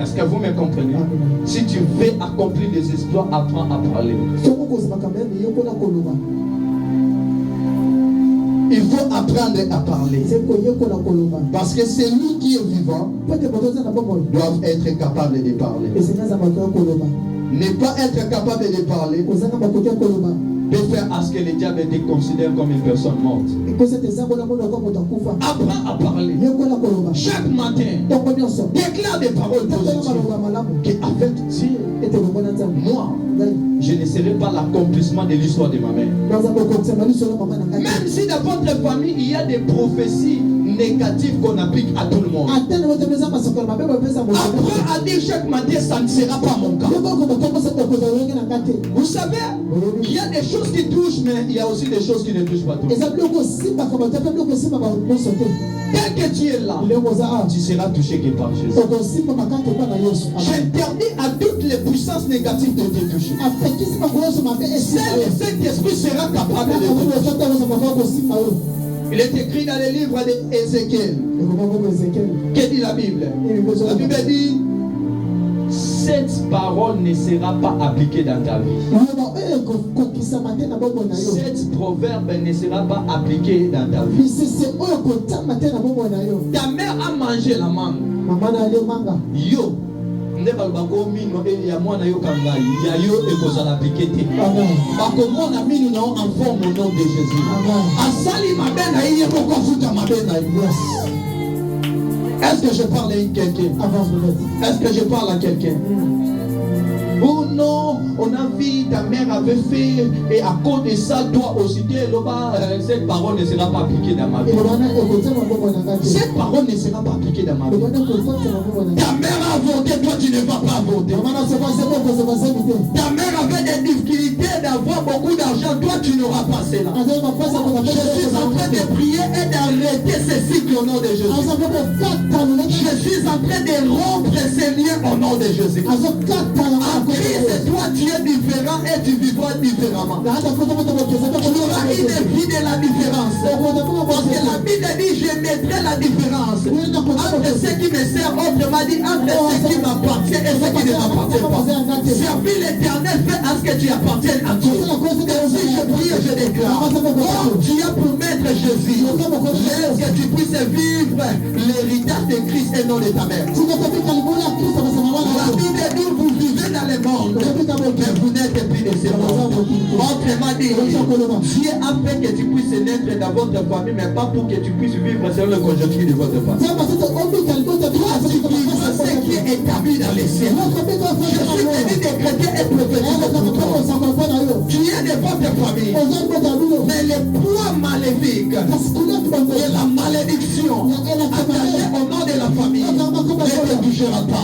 Est-ce que vous me comprenez? Si tu veux accomplir des exploits, apprends à parler. Il faut apprendre à parler. Parce que celui qui est vivant doit être capable de parler. Ne pas être capable de parler peut faire à ce que le diable te considère comme une personne morte. Apprends à parler. Chaque matin, déclare des paroles positives. Qu'avec Dieu, moi, je ne serai pas l'accomplissement de l'histoire de ma mère. Même si dans votre famille, il y a des prophéties négatives qu'on applique à tout le monde. Apprends à dire chaque matin, ça ne sera pas mon cas. Vous savez, il y a des choses qui touchent, mais il y a aussi des choses qui ne touchent pas tout. Dès que tu es là, tu seras touché que par Jésus. J'interdis à toutes les puissances négatives de te toucher. Seul le Saint-Esprit sera capable de te toucher. Il est écrit dans le livre d'Ézéchiel. Que dit la Bible? La Bible dit: cette parole ne sera pas appliquée dans ta vie. Cette proverbe ne sera pas appliquée dans ta vie. Ta mère a mangé la mangue. Yo. Nde balbako mino ya mwana yo kangai ya yo ekozala appliqué. Bakomona mino na enfant au nom de Jésus. Asali mabena iye kokofuta mabena. Est-ce que je parle à quelqu'un? Est-ce que je parle à quelqu'un? Oh non, on a vu, ta mère avait fait, et à cause de ça, toi aussi, cette parole ne sera pas appliquée dans ma vie. Cette parole ne sera pas appliquée dans ma vie. Ta mère a voté, toi tu ne vas pas voter. Ta mère avait des difficultés d'avoir beaucoup d'argent, toi tu n'auras pas cela. Je suis en train de prier et d'arrêter ce cycle au nom de Jésus. Je suis en train de rompre ces liens au nom de Jésus. Christ, toi tu es différent et tu vivras différemment. Tu auras une vie de la différence. Parce que la Bible dit je mettrai la différence entre ceux qui me servent, autrement dit entre ceux qui m'appartiennent et ceux qui ne m'appartiennent pas. Servir l'Éternel fait à ce que tu appartiennes à Dieu. Et si je prie et je déclare, oh, tu as pour maître Jésus, laisse que tu puisses vivre l'héritage de Christ et non de ta mère. La Bible dit vous vivez dans le monde, mais vous n'êtes plus de ce monde. Autrement dit, Dieu a fait que tu puisses naître dans votre famille, mais pas pour que tu puisses vivre selon le conjoncture de votre famille. Toi, tu vivras ce qui est établi dans les cieux. Je suis venu des chrétiens et prophétiques. Tu es de votre famille, mais le poids maléfique et la malédiction attachée au nom de la famille ne te touchera pas.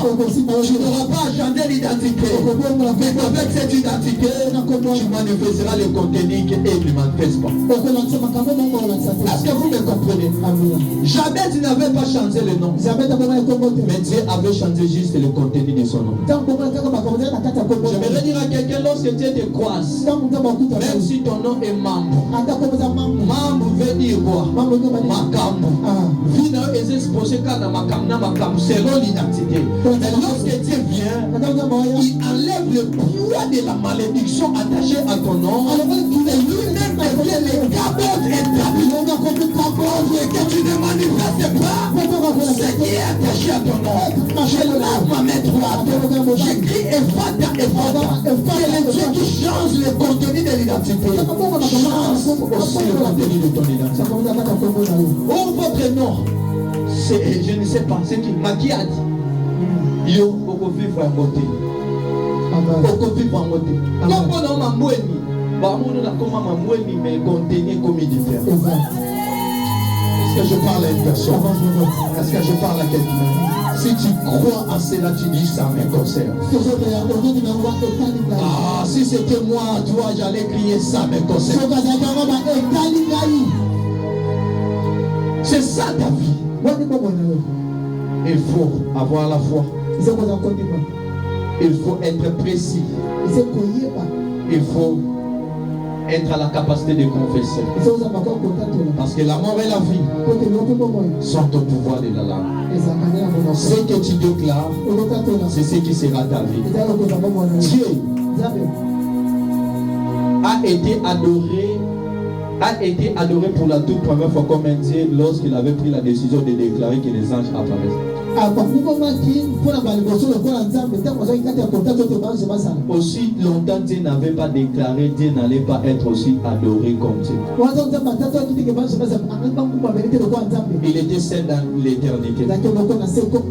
Tu n'auras pas à changer l'identité. Mais avec cette identité, tu manifesteras le contenu et il ne manifeste pas. Est-ce que vous me comprenez? Jamais tu n'avais pas changé le nom. Mais Dieu avait changé juste le contenu de son nom. J'aimerais dire à quelqu'un, lorsque Dieu te croise, même si ton nom est Mambo, Mambo veut dire quoi? Makambo. Vino est exposé quand Makambo, selon l'identité. Mais lorsque Dieu vient, il enlève le poids de la malédiction attachée à ton nom. Et lui-même devient le cabot établi. Que tu ne manifestes pas ce qui est attaché à ton nom. Je lave ma main droite. J'écris Ephata. C'est le Dieu qui change le contenu de l'identité. Change aussi le contenu de ton identité. Oh, votre nom, c'est, je ne sais pas, c'est qui? Maquiade. Yo, beaucoup vivre en beauté. Beaucoup vivre en beauté. Comme on a ma moueni, mais contenu comme il diffère. Est-ce que je parle à une personne? Est-ce que je parle à quelqu'un? Si tu crois à cela, tu dis ça me concerne. Ah, si c'était moi, toi, j'allais crier ça me concerne. C'est ça ta vie. Il faut avoir la foi. Il faut être précis. Il faut être à la capacité de confesser. Parce que la mort et la vie sont au pouvoir de la langue. Ce que tu déclares, c'est ce qui sera ta vie. Dieu a été adoré pour la toute première fois comme un Dieu lorsqu'il avait pris la décision de déclarer que les anges apparaissent. Aussi longtemps Dieu n'avait pas déclaré, Dieu n'allait pas être aussi adoré comme Dieu. Il était seul dans l'éternité.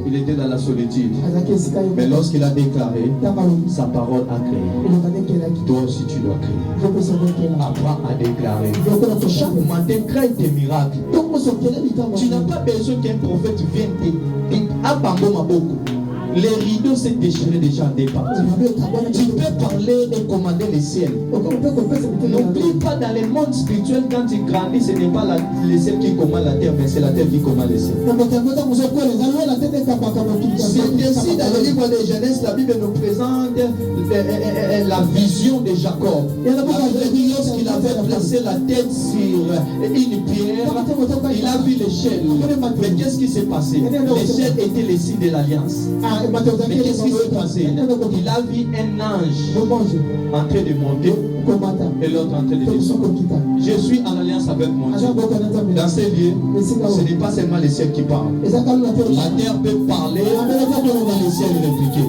Il était dans la solitude. Mais lorsqu'il a déclaré, sa parole a créé. Toi aussi tu dois créer. Apprends à déclarer. Chaque matin, crée tes miracles. Tu n'as pas besoin qu'un prophète vienne te les rideaux s'est déchiré déjà des parties. Tu peux parler et commander les ciels. N'oublie pas dans le monde spirituel, quand tu grandis, ce n'est pas les ciels qui commandent la terre, mais c'est la terre qui commande les ciels. C'est ainsi dans le livre de Genèse, la Bible nous présente la vision de Jacob. Lorsqu'il avait placé la tête sur une pierre, il a vu l'échelle. Mais qu'est-ce qui s'est passé? L'échelle était le signe de l'alliance. Mais qu'est-ce qui s'est passé? Il a vu un ange en train de monter et l'autre en train de descendre. Je suis en alliance avec mon Dieu. Dans ces lieux, ce n'est pas seulement les ciels qui parlent. La terre peut parler et les ciels répliquer.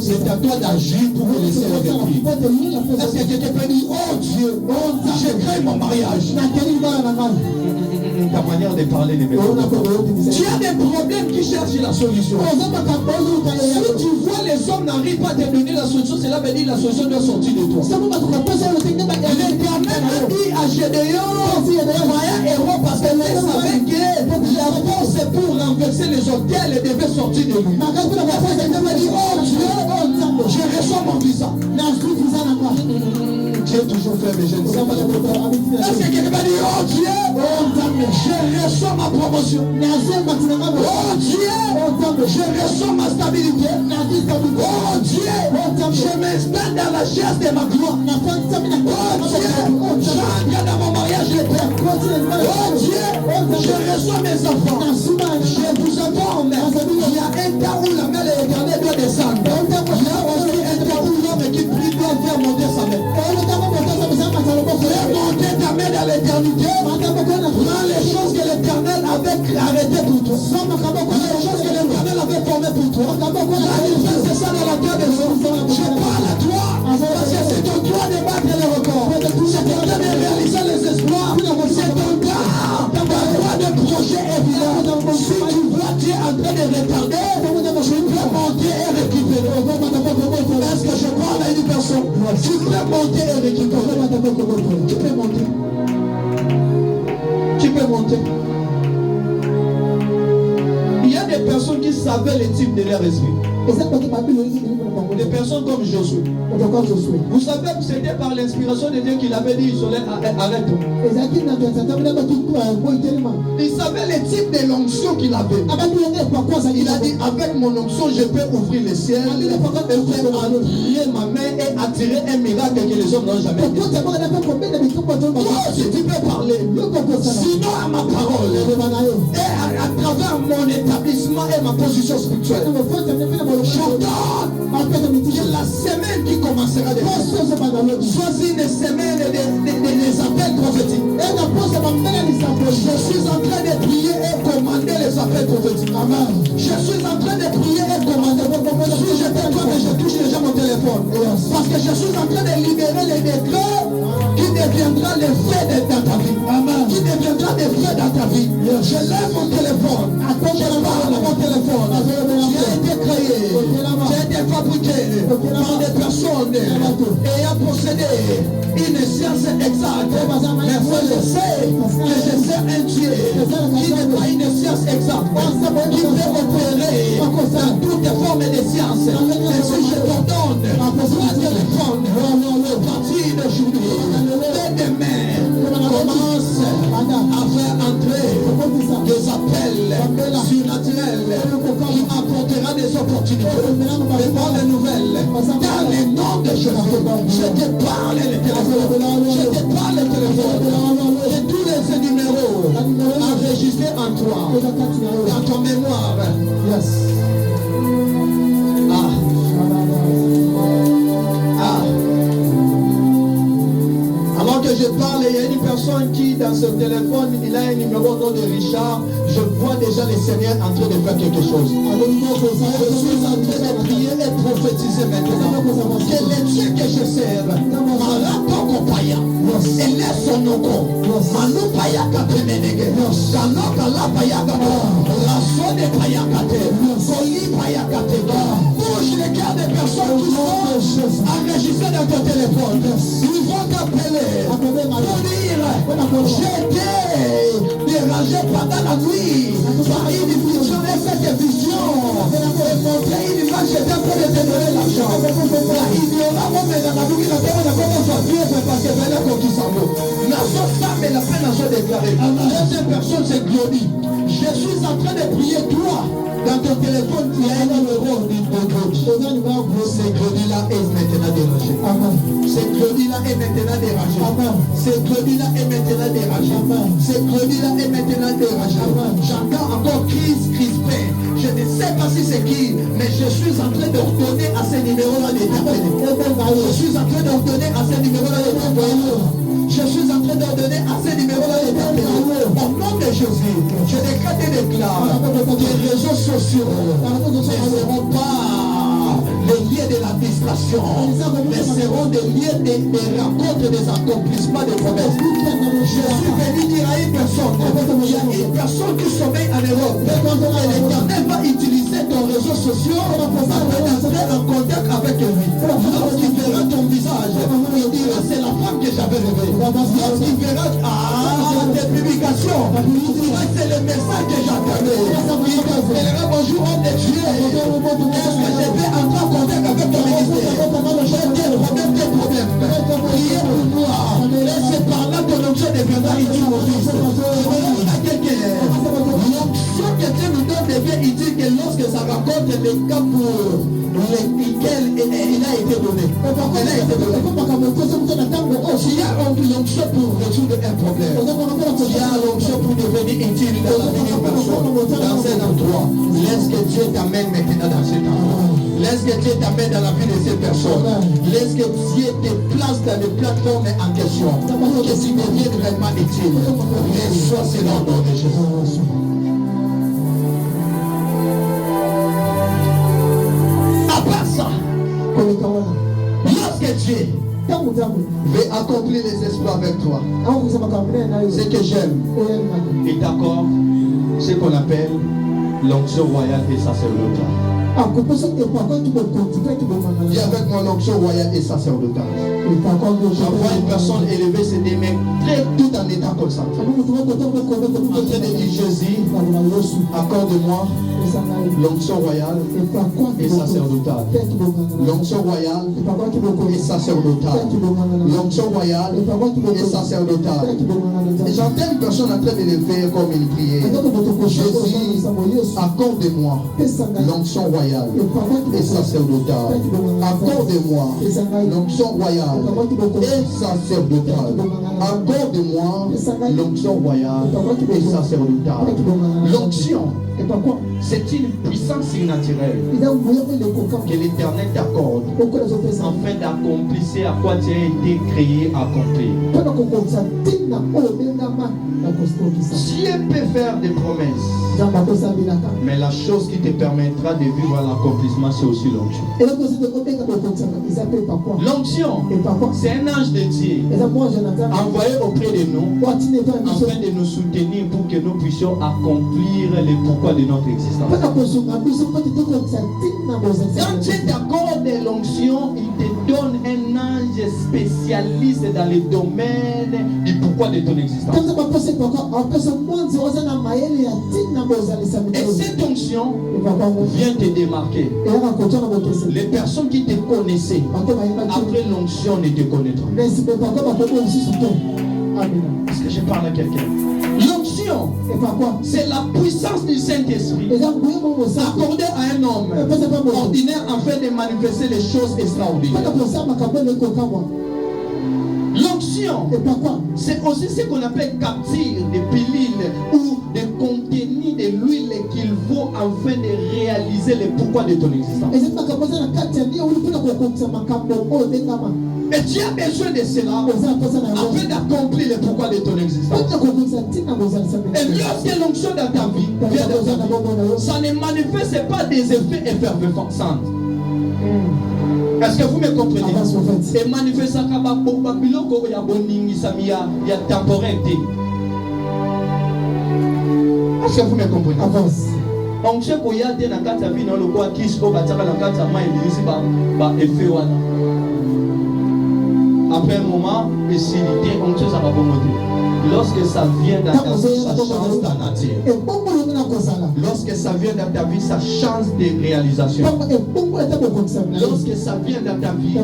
C'est à toi d'agir pour que les ciels répliquent. Est-ce que quelqu'un peut dire, oh Dieu, je crée mon mariage? ta manière de parler les méthodes. Tu as des problèmes qui cherchent la solution. Si tu vois les hommes n'arrivent pas à te donner la solution, cela veut dire que la solution doit sortir de toi. L'Éternel a dit à Gédéon, voyez héros, parce que vous savez que la force pour renverser les hôtels devait sortir de lui. Oh Dieu, je reçois mon visa. Tu es toujours faible, je ne sais pas. Est-ce que quelqu'un va dire, oh Dieu, je reçois ma promotion. Oh Dieu, je reçois ma stabilité. Oh Dieu, je m'installe dans la chaise de ma gloire. Oh Dieu, j'entre dans mon mariage éternel. Oh Dieu, je reçois mes enfants. Je vous informe, il y a un temps où la main de l'Éternel doit descendre. Il y a aussi un temps où l'homme qui prie doit faire monter sa main. Fais monter ta main dans l'éternité. Prends les choses que l'Éternel avait arrêtées pour toi. Les choses que l'Éternel avait formées pour toi. C'est ça dans la terre des hommes. Je parle à toi. Parce que c'est ton droit de battre les records. C'est ton droit de réaliser les espoirs. C'est ton droit de projet évident. Si tu vois tu es en train de retarder, tu peux monter et récupérer. Est-ce que je parle à une personne? Tu peux monter et récupérer. Tu peux monter. Tu peux monter. Il y a des personnes qui savaient les types de leur esprit. Des personnes comme Josué. Vous savez que c'était par l'inspiration de Dieu qu'il avait dit arrête. Il savait les types de l'onction qu'il avait. Il a dit avec mon onction je peux ouvrir le ciel et faire entrer ma main et attirer un miracle que les hommes n'ont jamais vu. Si tu peux parler, sinon à ma parole et à travers mon établissement et ma position spirituelle, j'ordonne la semaine qui commencera de choisis une semaine des appels prophétiques. Je suis en train de prier et commander les appels prophétiques. Amen. Je suis en train de prier et commander. Si j'étais toi, mais je touche déjà mon téléphone. Parce que je suis en train de libérer les décrets qui deviendra les faits dans ta vie. Amen. Qui deviendra des faits dans ta vie. Je lève mon téléphone. Je parle à mon téléphone. Tu as été créé. Tu as été fabriqué par des personnes ayant possédé une science exacte. Mais moi je sais que je sais un Dieu qui n'est pas une science exacte, qui peut opérer dans toutes les formes de science. Et si je t'ordonne, toi téléphone, à partir d'aujourd'hui, dès demain, commence à faire entrer des appels surnaturels qui apportera des opportunités, des bonnes nouvelles. Dans le nom de Jésus, je te parle le téléphone, je te parle le téléphone, et tous les numéros enregistrés en toi, dans ton mémoire. Yes. Avant que je parle, il y a une personne qui, dans ce téléphone, il a un numéro au nom de Richard. Je vois déjà le Seigneur en train de faire quelque chose. Je suis en train de prier et prophétiser maintenant. Que le Dieu que je sers, Marato Kopaya, et laisse son nom. Manu Payaka Temenege, Sanoka La Payaka, Rasso de Payakate, Soli Payakate. Bouge les cœurs des personnes qui sont enregistrées dans ton téléphone. Ils vont t'appeler pour dire j'étais dérangé pendant la nuit par une vision et cette vision est montrée une image, j'étais en train de te donner l'argent. La ignorance mais dans la nuit la terre n'a pas besoin parce que venait comme qui s'en vaut. Nation femme et la paix nation déclarée. Deuxième personne c'est Glody. Je suis en train de prier toi. Dans ton téléphone, il y a un numéro de Glody. C'est Glody-là est maintenant dérangé. C'est Glody-là est maintenant dérangé. C'est Glody-là est maintenant dérangé. C'est Glody-là est maintenant dérangé. J'entends encore crispé. Je ne sais pas si c'est qui, mais je suis en train d'ordonner à ces numéros-là d'éterner. Je suis en train d'ordonner à ces numéros-là d'éterner. Je suis en train d'ordonner à ces numéros-là d'éterner. Au nom de Jésus, je décrète et déclare que les réseaux sociaux ne seront pas les liens de la distance. d'administration, mais seront des lieux des rencontres, des accomplissements de promesses. Je suis venu dire à une personne, il y a une personne qui sommeille en Europe. L'Éternel va utiliser ton réseau social pour entrer en contact avec lui. Lorsqu'il verra ton visage, il dira c'est la femme que j'avais rêvé. Lorsqu'il verra tes publications, il dira c'est le message que j'attendais. Il verra bonjour homme de Dieu. Est-ce que je vais entrer en contact avec ton ministère? J'ai des problèmes. Priez pour moi. Et c'est par là que l'onction deviendra utile au Fils. L'onction que Dieu nous donne devient utile que lorsque ça raconte les cas pour lesquels il a été donné. Il y a l'onction pour résoudre un problème. Il y a l'onction pour devenir utile dans la vie d'une personne, dans un endroit. Laisse que Dieu t'amène maintenant dans cet endroit. Laisse que Dieu t'amène dans la vie de ces personnes. Laisse que Dieu te place dans les plateformes en question. Que tu deviennes vraiment utile. Reçois cela au nom de Jésus. À part ça, lorsque Dieu veut accomplir les exploits avec toi, ce que j'aime est d'accord, ce qu'on appelle l'onction royale et sacerdotale. Dis avec moi l'onction royale et sacerdotale. J'envoie une personne élever ses deux mains très tout en état concentré. En train de dire Jésus, accorde-moi l'onction royale et sacerdotale. L'onction royale et sacerdotale. L'onction royale et sacerdotale. Et j'entends une personne en train de le faire comme une prière. Jésus, accorde-moi l'onction royale et sacerdotale. Accorde-moi l'onction royale et sacerdotale. Accorde-moi l'onction royale et sacerdotale. L'onction, c'est une puissance surnaturelle que l'Éternel t'accorde afin d'accomplir ce à quoi tu as été créé à accomplir. Dieu peut faire des promesses, mais la chose qui te permettra de vivre l'accomplissement, c'est aussi l'onction. L'onction, c'est un ange de Dieu envoyé auprès de nous afin de nous soutenir pour que nous puissions accomplir les pourquoi de notre existence. Quand Dieu t'accorde l'onction, il te donne un ange spécialiste dans le domaine du pourquoi de ton existence. Et cette onction vient te démarquer. Les personnes qui te connaissaient après l'onction ne te connaîtront. Est-ce que je parle à quelqu'un? L'onction, c'est la puissance du Saint-Esprit accordée à un homme ordinaire afin de manifester les choses extraordinaires. L'onction, c'est aussi ce qu'on appelle capture des pilules ou des contenus de l'huile qu'il faut afin de réaliser le pourquoi de ton existence. Et tu as besoin de cela afin d'accomplir le pourquoi de ton existence. Et lorsque l'onction dans ta vie vient dans ta vie, ça ne manifeste pas des effets effervescents. Est-ce que vous me comprenez? Et manifeste temporaire. Est-ce que vous me comprenez? On sait qu'il y a des gens qui ont le quoi qui sont après un moment, on sait ça va monter. Lorsque ça vient dans ta vie, ça change ta nature. Lorsque ça vient dans ta vie, ça change des réalisations. Lorsque ça vient dans ta vie,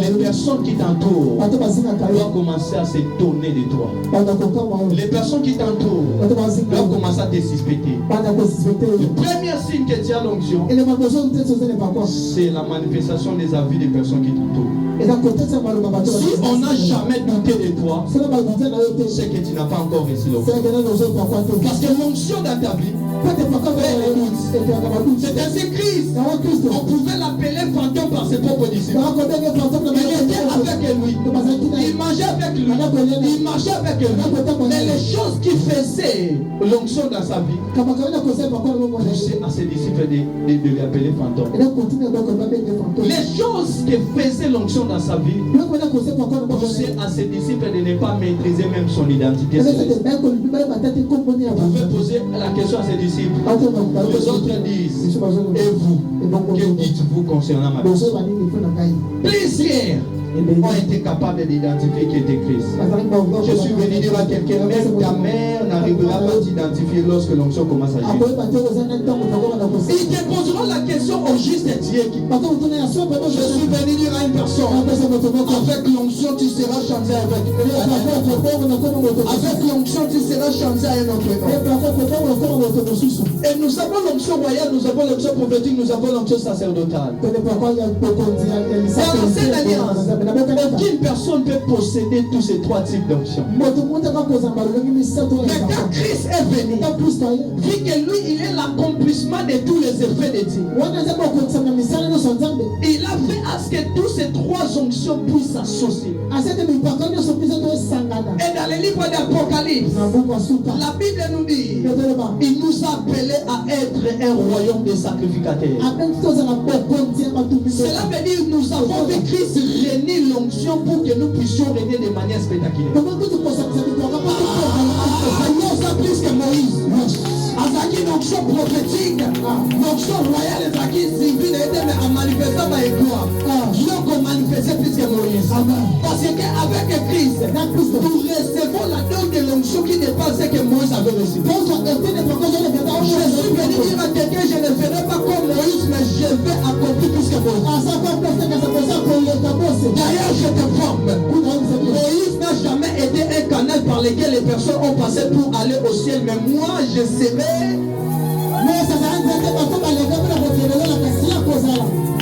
les personnes qui t'entourent doivent commencer à s'étonner de toi. Les personnes qui t'entourent doivent commencer à te suspecter. Le premier signe que tu as l'onction, c'est la manifestation des avis des personnes qui t'entourent. Si on n'a jamais douté de toi, c'est que tu n'as pas encore reçu l'onction. Parce que l'onction dans ta vie, c'est ainsi Christ. On pouvait l'appeler fantôme par ses propres disciples. Il était avec lui. Il mangeait avec lui. Il marchait avec eux. Mais les choses qui faisaient l'onction dans sa vie poussaient à ses disciples de lui appeler fantôme. Les choses qui faisaient l'onction dans sa vie poussaient à ses disciples de ne pas maîtriser même son identité. Vous pouvez poser la question à ses disciples. Les autres disent, et vous, que dites-vous concernant ma personne? Plusieurs ont été capables d'identifier qui était Christ. Je suis venu dire à quelqu'un, même ta mère n'arrivera pas à t'identifier lorsque l'onction commence à agir. Ils te poseront la question au juste Dieu. Je suis venu dire à une personne, avec l'onction tu seras chanté avec. Avec l'onction tu seras chanté à un autre. Et nous avons l'onction royale, nous avons l'onction prophétique, nous avons l'onction sacerdotale. C'est cette alliance. Aucune personne peut posséder tous ces trois types d'options. Mais quand Christ est venu, vu que lui, il est l'accomplissement de tous les effets de Dieu, il a fait à ce que tous ces trois onctions puissent s'associer. Et dans le livre d'Apocalypse, la Bible nous dit, il nous a appelés à être un royaume de sacrificateurs. Cela veut dire que nous avons vu Christ réunir l'onction pour que nous puissions régner de manière spectaculaire. Plus que Moïse. Azaki une onction prophétique, l'onction royale Azaki civile à manifester ma gloire. Donc on manifestait plus que Moïse. Parce qu'avec Christ, nous recevons la don de l'onction qui dépasse ce que Moïse avait reçu. Je suis venu dire à quelqu'un, je ne ferai pas comme Moïse, mais je vais accomplir plus que Moïse. D'ailleurs, je te forme. Moïse n'a jamais été un canal par lequel les personnes ont passé pour aller au ciel, mais moi je serai.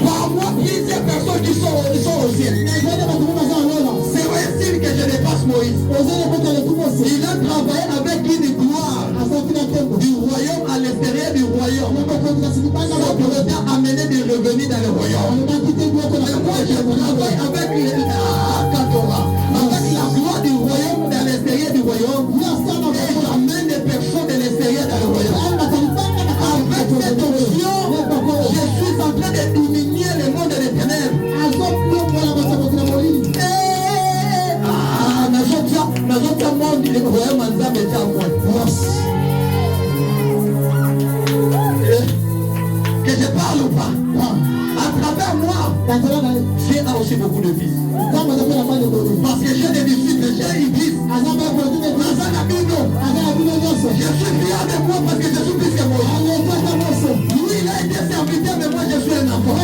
Par moi, plusieurs personnes qui sont au ciel. C'est vrai que je dépasse Moïse. Il a travaillé avec une gloire du royaume à l'extérieur du royaume. Ça peut amener des revenus dans le royaume. Mais moi, je travaille avec la gloire du royaume dans l'extérieur du royaume. Et j'amène des personnes de l'extérieur dans le royaume. Avec cette option, je suis en train de diminuer le monde des ténèbres. Que je parle ou pas? À travers moi, j'ai aussi beaucoup de fils. Parce que j'ai des disciples, j'ai une fils. Je suis fier de moi parce que je suis plus que moi. Lui, il a été serviteur, mais moi, je suis un enfant.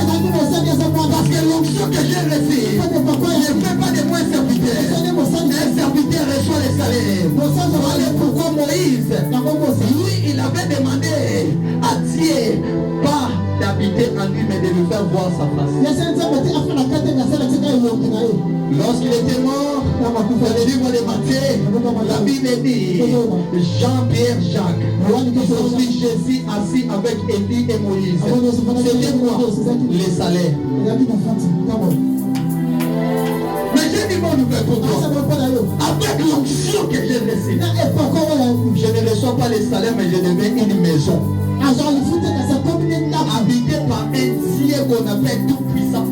Parce que l'onction que j'ai reçue ne fait pas de moi un serviteur. Un serviteur reçoit les salaires. Voilà pourquoi Moïse, lui, il avait demandé à Dieu, pas d'habiter en lui, mais de lui faire voir sa face. Lorsqu'il était mort, dans le livre de Matthieu, la Bible dit Jean-Pierre Jacques, ils ont vu Jésus assis avec Élie et Moïse. C'était quoi? Les salaires. Mais j'ai dit mon nouvelle pour toi. Avec l'onction que j'ai reçue, je ne reçois pas les salaires, mais je deviens une maison. Habité par un Dieu qu'on appelle tout puissant.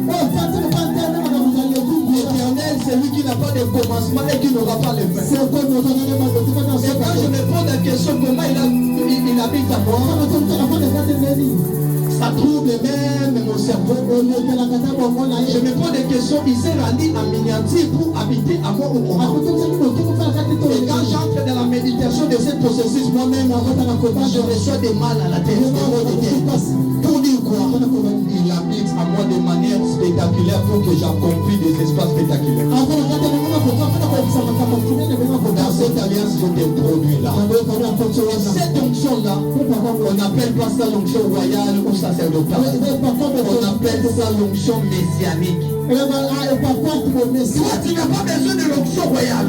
L'éternel, c'est lui qui n'a pas de commencement et qui n'aura pas de fin. Et quand je me pose la question comment il habite à moi, ça trouble même mon cerveau. Je me pose des questions, il s'est rendu en miniature pour habiter à moi ou comment. Et quand j'entre dans la méditation de ce processus, moi-même, je reçois des mal à la tête. Pour dire quoi? Il habite à moi de manière spectaculaire pour que j'accomplisse des espaces spectaculaires. Dans cette alliance, je te produis là. Cette onction-là, on appelle pas ça l'onction royale ou sacerdotale. On appelle ça l'onction messianique. Toi, tu n'as pas besoin de l'onction royale.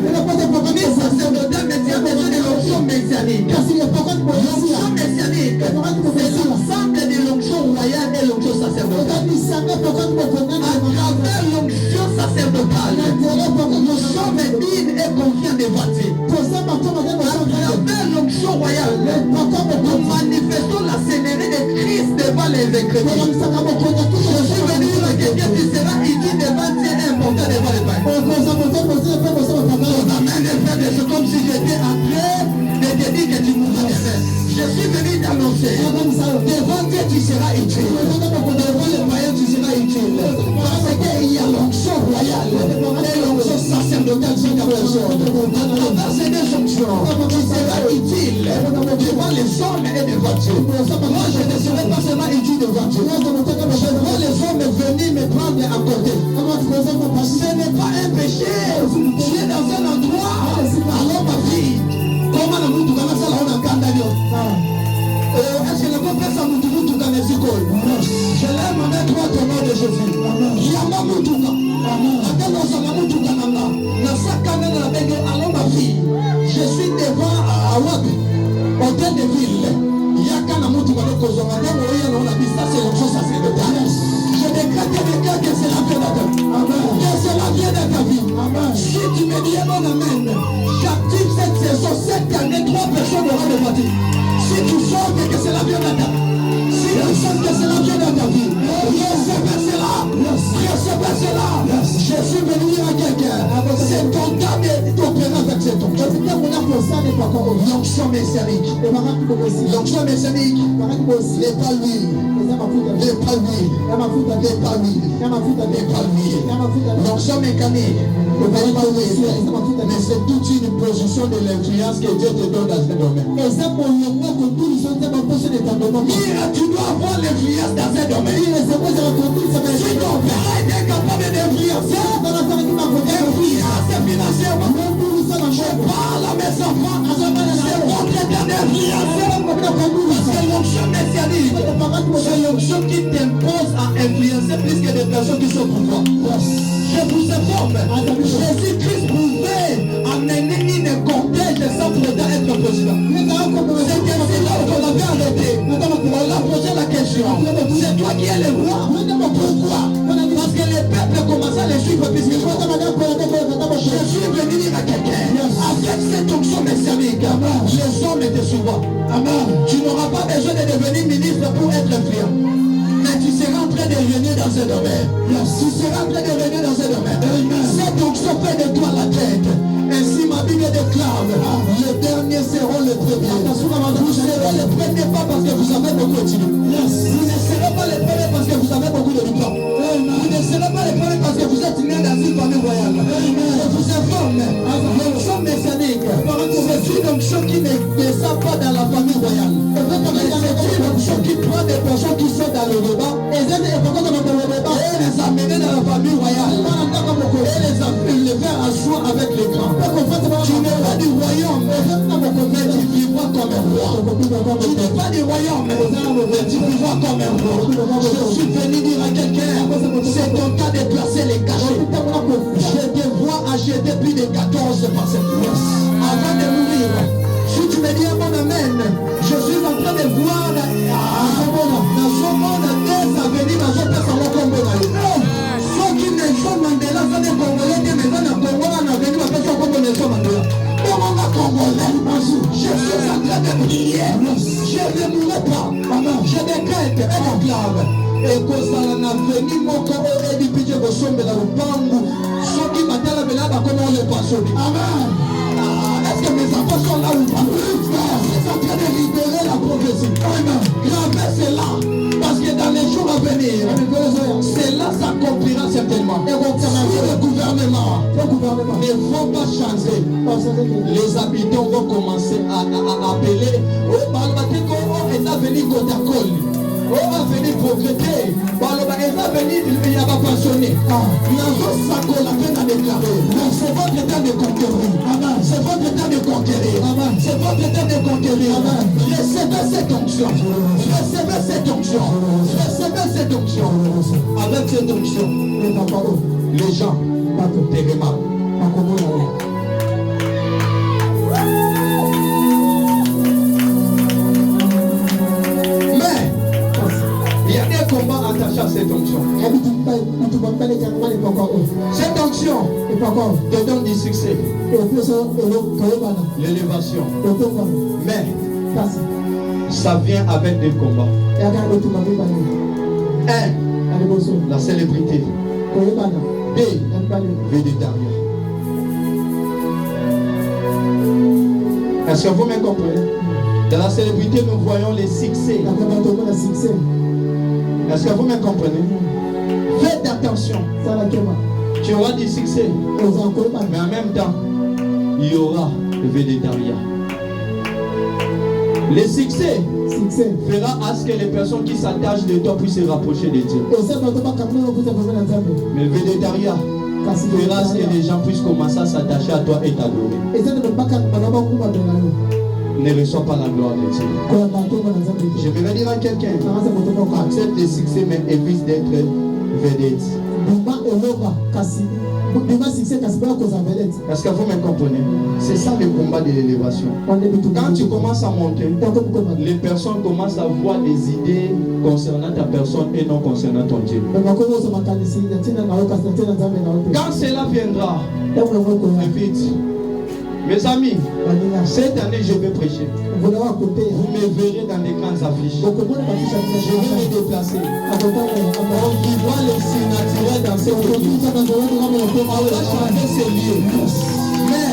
Ni sacerdotale, mais tu as besoin de l'onction messianique. L'onction messianique, c'est l'ensemble de l'onction royale et l'onction sacerdotale. À travers l'onction sacerdotale, nous sommes dignes et des chrétiens. Je suis venu dire à quelqu'un qui sera utile devant Dieu et important devant les païens. Ton amen est fait de choses comme si j'étais en train de te dire que tu mourras demain. Je suis venu t'annoncer. Devant Dieu, tu seras utile. Devant les païens, tu seras utile. Parce qu'il y a l'onction royale et l'onction sacerdotale sur ta personne. À travers ces deux onctions, tu seras utile devant les hommes et devant Dieu. Moi, je ne serai pas seulement utile devant Dieu. Je vois les hommes venir me prendre à côté. Ce n'est pas un péché. Tu es dans un endroit. Alors ma fille, comment la moutou kana sala on a kandalio? Est-ce que le peuple sa moutou kana zikol? Je l'aime en toi au nom de Jésus. Yama moutuka. Atelo sa moutuka nanga. Na sakana na benge alors ma fille. Je suis devant Awab, hôtel de ville. Yakana moutuka le kozonga ndango oya na la ça c'est l'onction sacerdotale. Je décrète que c'est la vie de ta vie. Que c'est la vie de ta vie. Si tu me dis mon amen, j'active cette saison, cette année, 3 personnes auront de partir. Si tu sens que c'est la vie de ta vie, si tu sens que c'est la vie de ta vie, recevez cela. Recevez cela. Je suis venu dire à quelqu'un, c'est ton temps d'opérer avec cet onction. L'onction messianique. L'onction messianique n'est pas lui. Les palmiers, l'onction mécanique, mais c'est toute une position de l'influence que Dieu te donne dans ce domaine. Tu dois avoir l'influence dans ce domaine. Si ton père est incapable d'influencer, influencer financièrement, je parle à mes enfants, c'est votre état d'influencer. Parce que l'onction messianique, c'est l'onction qui t'impose à influencer plus que des personnes qui sont pour toi. Je vous informe, Jésus-Christ pouvait amener une cortège sans pour autant être président. C'est ainsi là qu'on l'avait arrêté. On l'a posé la question. C'est toi qui es le roi. Pourquoi? Parce que les peuples commençaient à les suivre puisque je suis venu dire à quelqu'un, avec cette onction messianique, les hommes étaient souvent. Tu n'auras pas besoin de devenir ministre pour être influent. Mais tu seras en train de régner dans ce domaine. Tu seras en train de régner dans ce domaine. Cette onction fait de toi la tête. Ainsi ma Bible déclare, les derniers seront les premiers. Vous serez les premiers pas parce que vous avez beaucoup de temps. Vous ne serez pas les premiers parce que vous avez beaucoup de temps. Vous ne serez pas les premiers parce que vous êtes né dans une famille royale. Je vous informe, l'onction messianique, c'est une onction qui ne descend pas dans la famille royale. C'est une onction qui prend des personnes qui sont dans le débat et les amener dans la famille royale. Et les faire asseoir avec les grands. Tu n'es pas du royaume, mais tu vivras comme un roi. Tu n'es pas du royaume, mais tu vivras comme un roi. Je suis venu dire à quelqu'un, c'est ton cas de placer les cachets. Je te vois acheter plus de 14 par cette place. Avant de mourir, si tu me dis à mon amen, je suis en train de voir dans ce monde des avenirs dans ce salon comme ceux qui ne sont Mandela, sont des Congolais, des maisons de Congo, on a venu à faire comme Nelson Mandela. Comment on a Congolais? Je suis en train de prier. Je ne mourrai pas. Je décrète et proclame. Et que ça n'a venu mon corps et du pitié de sombre dans le pangu. Ceux qui m'attendent à venir, comment on les passe. Amen. Est-ce que mes enfants sont là ou pas? C'est en train de libérer la prophétie. Gravez cela. Parce que dans les jours à venir, cela s'accomplira certainement. Et le gouvernement ne vont pas changer. Les habitants vont commencer à appeler. Oh, Balbateko est venu Kotakol. Oh, va venir progresser. Il va venir, il n'y a pas passionné. La peine à déclarer. C'est votre temps de conquérir. C'est votre temps de conquérir. C'est votre temps de conquérir. Recevez cette onction. Recevez cette onction. Recevez cette onction. Avec cette onction, les gens te remarquent. Combat attaché à cette onction. Cette onction te donne du succès, l'élévation. Mais ça vient avec des combats. 1. La célébrité. B. Végétarien. Est-ce que vous me comprenez? Dans la célébrité, nous voyons les succès. Est-ce que vous me comprenez? Faites attention. Tu auras du succès. Mais en même temps, il y aura le végétarien. Le succès fera à ce que les personnes qui s'attachent de toi puissent se rapprocher de Dieu. Mais le végétarien fera à ce que les gens puissent commencer à s'attacher à toi et t'adorer. Ne reçoit pas la gloire de Dieu. Je vais dire à quelqu'un, accepte le succès mais évite d'être vedette. Est-ce que vous me comprenez? C'est ça le combat de l'élévation. Quand tu commences à monter, les personnes commencent à voir des idées concernant ta personne et non concernant ton Dieu. Quand cela viendra, vite. Mes amis, cette année je vais prêcher. Vous me verrez dans les grandes affiches. Je vais me déplacer. On vivra le surnaturel dans ces lieux. On va changer ces lieux. Mais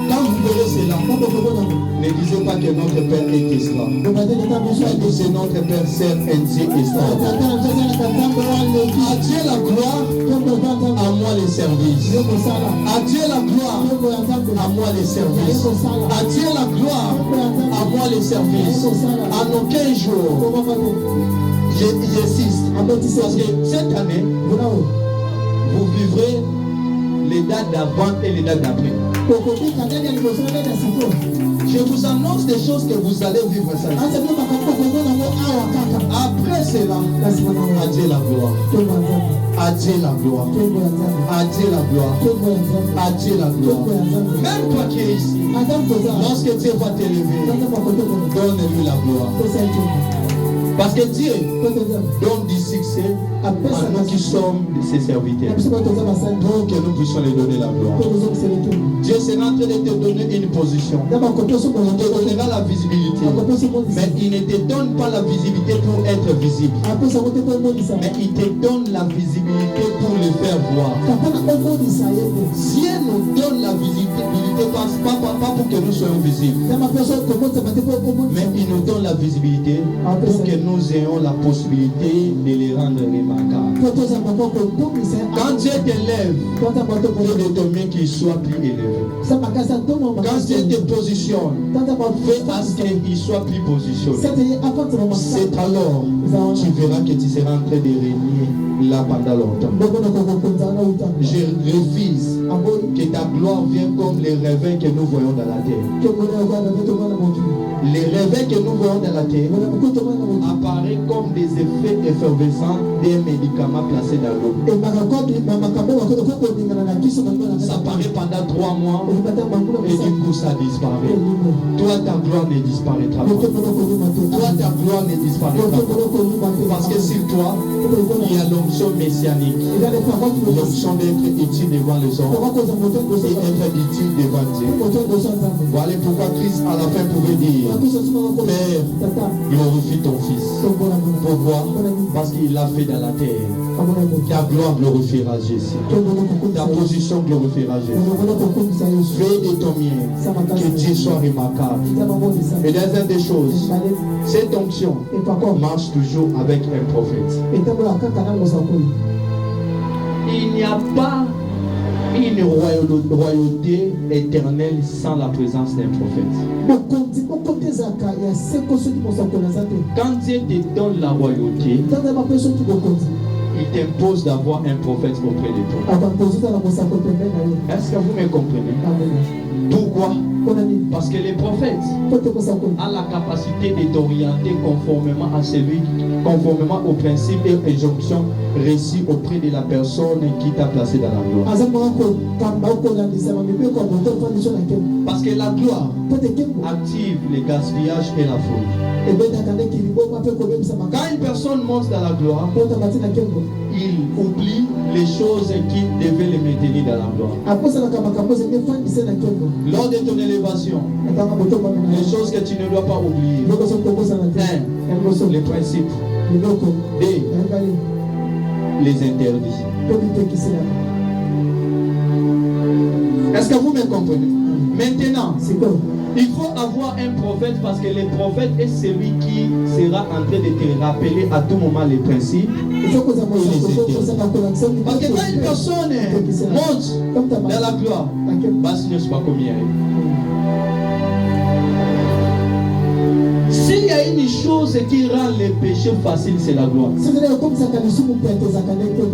quand vous verrez cela, ne disez pas que notre Père est esclave. Mais c'est notre Père sert ainsi esclave. À Dieu la gloire, à moi les services. À Dieu la gloire, à moi les services. À Dieu la gloire, à moi les services. En aucun jour, j'insiste. Parce que cette année, vous vivrez les dates d'avant et les dates d'après. Je vous annonce des choses que vous allez vivre ça. Après cela, à Dieu la gloire. À Dieu la gloire. À Dieu la gloire. À Dieu la gloire. Même toi qui es ici, lorsque Dieu va t'élever, donne-lui la gloire. Parce que Dieu donne du succès à nous qui sommes ses serviteurs. Pour que nous puissions lui donner la gloire. Dieu sera en train de te donner une position. Il te donnera la visibilité. Mais il ne te donne pas la visibilité pour être visible. Mais il te donne la visibilité pour le faire voir. Dieu nous donne la visibilité pas pour que nous soyons visibles. Mais il nous donne la visibilité pour que nous ayons la possibilité de les rendre remarquables. Quand Dieu t'élève, il est déterminé qu'il soit plus élevé. Quand Dieu te positionne, fais à ce qu'il soit plus positionné. C'est alors tu verras que tu seras en train de régner là pendant longtemps. Je refuse que ta gloire vienne comme les réveils que nous voyons dans la terre. Les réveils que nous voyons dans la terre apparaissent comme des effets effervescents des médicaments placés dans l'eau. Ça apparaît pendant 3 mois et du coup ça disparaît. Toi ta gloire ne disparaîtra pas. Toi ta gloire ne disparaîtra pas. Parce que sur toi, il y a l'onction messianique. L'onction d'être utile devant les hommes et être utile devant Dieu. Voilà pourquoi Christ à la fin pouvait dire, Père, glorifie ton Fils. Pourquoi? Parce qu'il l'a fait dans la terre. Ta gloire glorifiera Jésus. Ta position glorifiera Jésus. Fais de ton mien que Dieu soit remarquable. Et deuxième des choses, cette onction marche toujours avec un prophète. Il n'y a pas une royauté éternelle sans la présence d'un prophète. Quand Dieu te donne la royauté, il t'impose d'avoir un prophète auprès de toi. Est-ce que vous me comprenez? Pourquoi? Parce que les prophètes ont la capacité de t'orienter conformément aux principes et injonctions reçus auprès de la personne qui t'a placé dans la gloire. Parce que la gloire active le gaspillage et la faute. Quand une personne monte dans la gloire, il oublie les choses qui devaient les maintenir dans la gloire. Lors de ton élévation, les choses que tu ne dois pas oublier. 1. Les principes. 2. Les interdits. Est-ce que vous me comprenez? Maintenant, il faut avoir un prophète parce que le prophète est celui qui sera en train de te rappeler à tout moment les principes et les interdits. Parce que quand une personne monte dans la gloire, ce n'est pas combien. S'il y a une chose qui rend les péchés faciles, c'est la gloire.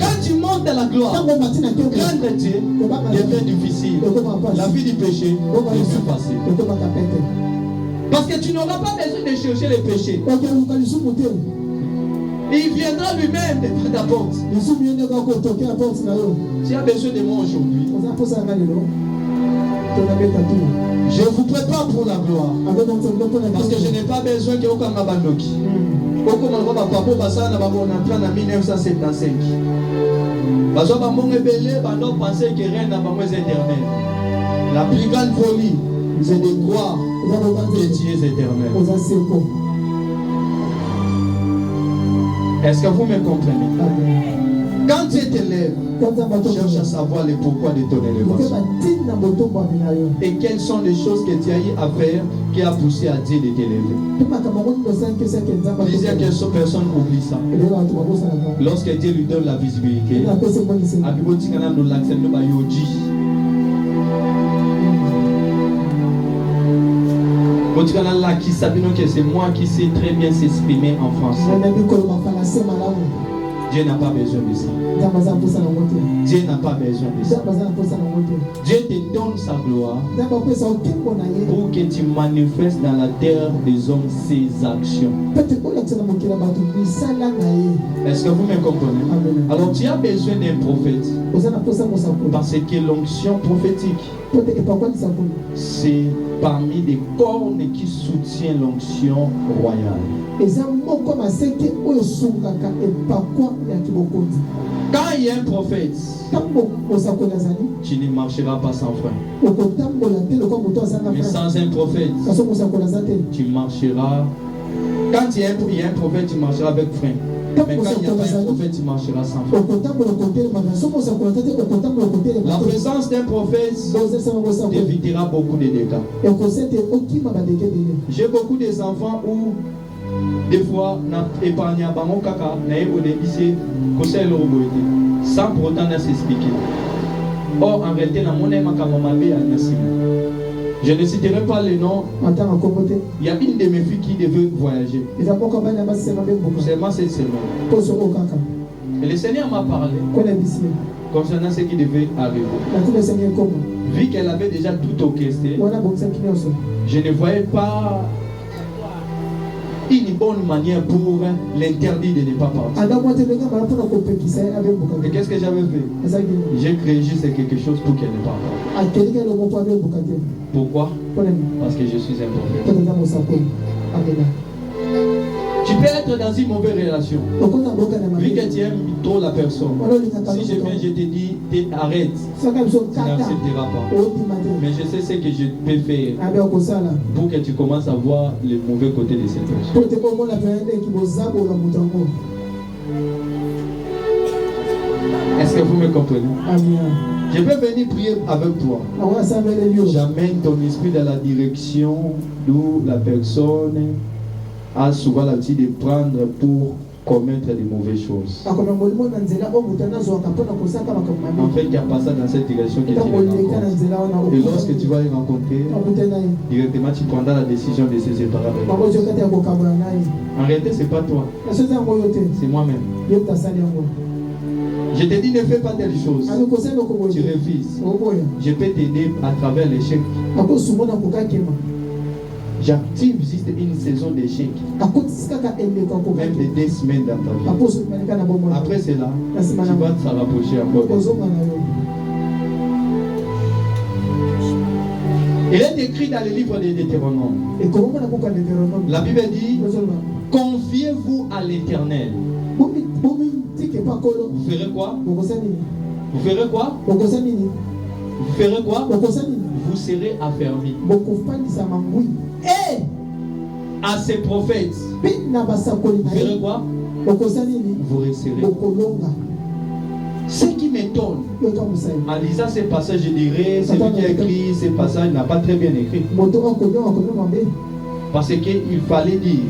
Quand tu montes dans la gloire, craindre Dieu devient difficile. La vie du péché devient facile. Parce que tu n'auras pas besoin de chercher les péchés. Il viendra lui-même devant ta porte. Tu as besoin de moi aujourd'hui. Je vous prépare pour la gloire. Parce que je n'ai pas besoin que vous m'abandonniez. On en 1975. La plus grande folie, c'est de croire que tu es éternel. Est-ce que vous me comprenez? Quand tu t'élèves, cherche à savoir le pourquoi de ton élévation. Et quelles sont les choses que tu as eu à faire qui a poussé à Dieu de t'élever. Plusieurs personnes oublient ça. Lorsque Dieu lui donne la visibilité, c'est moi qui sais très bien s'exprimer en français. Dieu n'a pas besoin de ça. Dieu n'a pas besoin de ça. Dieu te donne sa gloire pour que tu manifestes dans la terre des hommes ses actions. Est-ce que vous me comprenez? Alors tu as besoin d'un prophète parce que l'onction prophétique, c'est parmi les cornes qui soutiennent l'onction royale. Quand il y a un prophète, tu ne marcheras pas sans frein. Mais sans un prophète, tu marcheras. Quand il y a un prophète, tu marcheras avec frein. Mais quand il n'y a pas un prophète, tu marcheras sans frein. La présence d'un prophète t'évitera beaucoup de dégâts. J'ai beaucoup d'enfants où des fois, on épargne bango kaka, sans pour autant s'expliquer. Or, en réalité, je ne citerai pas les noms. Il y a une de mes filles qui devait voyager. Seulement cette semaine. Et le Seigneur m'a parlé concernant ce qui devait arriver. Vu qu'elle avait déjà tout orchestré, je ne voyais pas une bonne manière pour l'interdire de ne pas partir. Et qu'est-ce que j'avais fait? J'ai créé juste quelque chose pour qu'elle ne parte pas. Pourquoi? Parce que je suis un prophète. Tu peux être dans une mauvaise relation. Vu que tu aimes trop la personne. Si je viens, je te dis, arrête. Tu n'accepteras pas. Mais je sais ce que je peux faire pour que tu commences à voir le mauvais côté de cette personne. Est-ce que vous me comprenez? Je vais venir prier avec toi. J'amène ton esprit dans la direction d'où la personne a souvent l'habitude de prendre pour commettre de mauvaises choses. En fait, il n'y a pas ça dans cette direction que tu rencontres. Et lorsque tu vas les rencontrer, directement tu prendras la décision de se séparer avec eux. En réalité, ce n'est pas toi. C'est moi-même. Je te dis, ne fais pas telle chose. Tu refuses. Je peux t'aider à travers l'échec. J'active juste une saison d'échec. Même de 2 semaines dans ta vie. Après cela, tu vas te rapprocher encore. Il est écrit dans le livre de Deutéronome. La Bible dit, confiez-vous à l'Éternel. Vous ferez quoi? Vous ferez quoi? Vous ferez quoi? Vous serez affermis. Et à ces prophètes, vous ferez quoi? Vous resterez. Ce qui m'étonne, en lisant ces passages, je dirais, celui qui a écrit ces passages n'a pas très bien écrit. Parce qu'il fallait dire,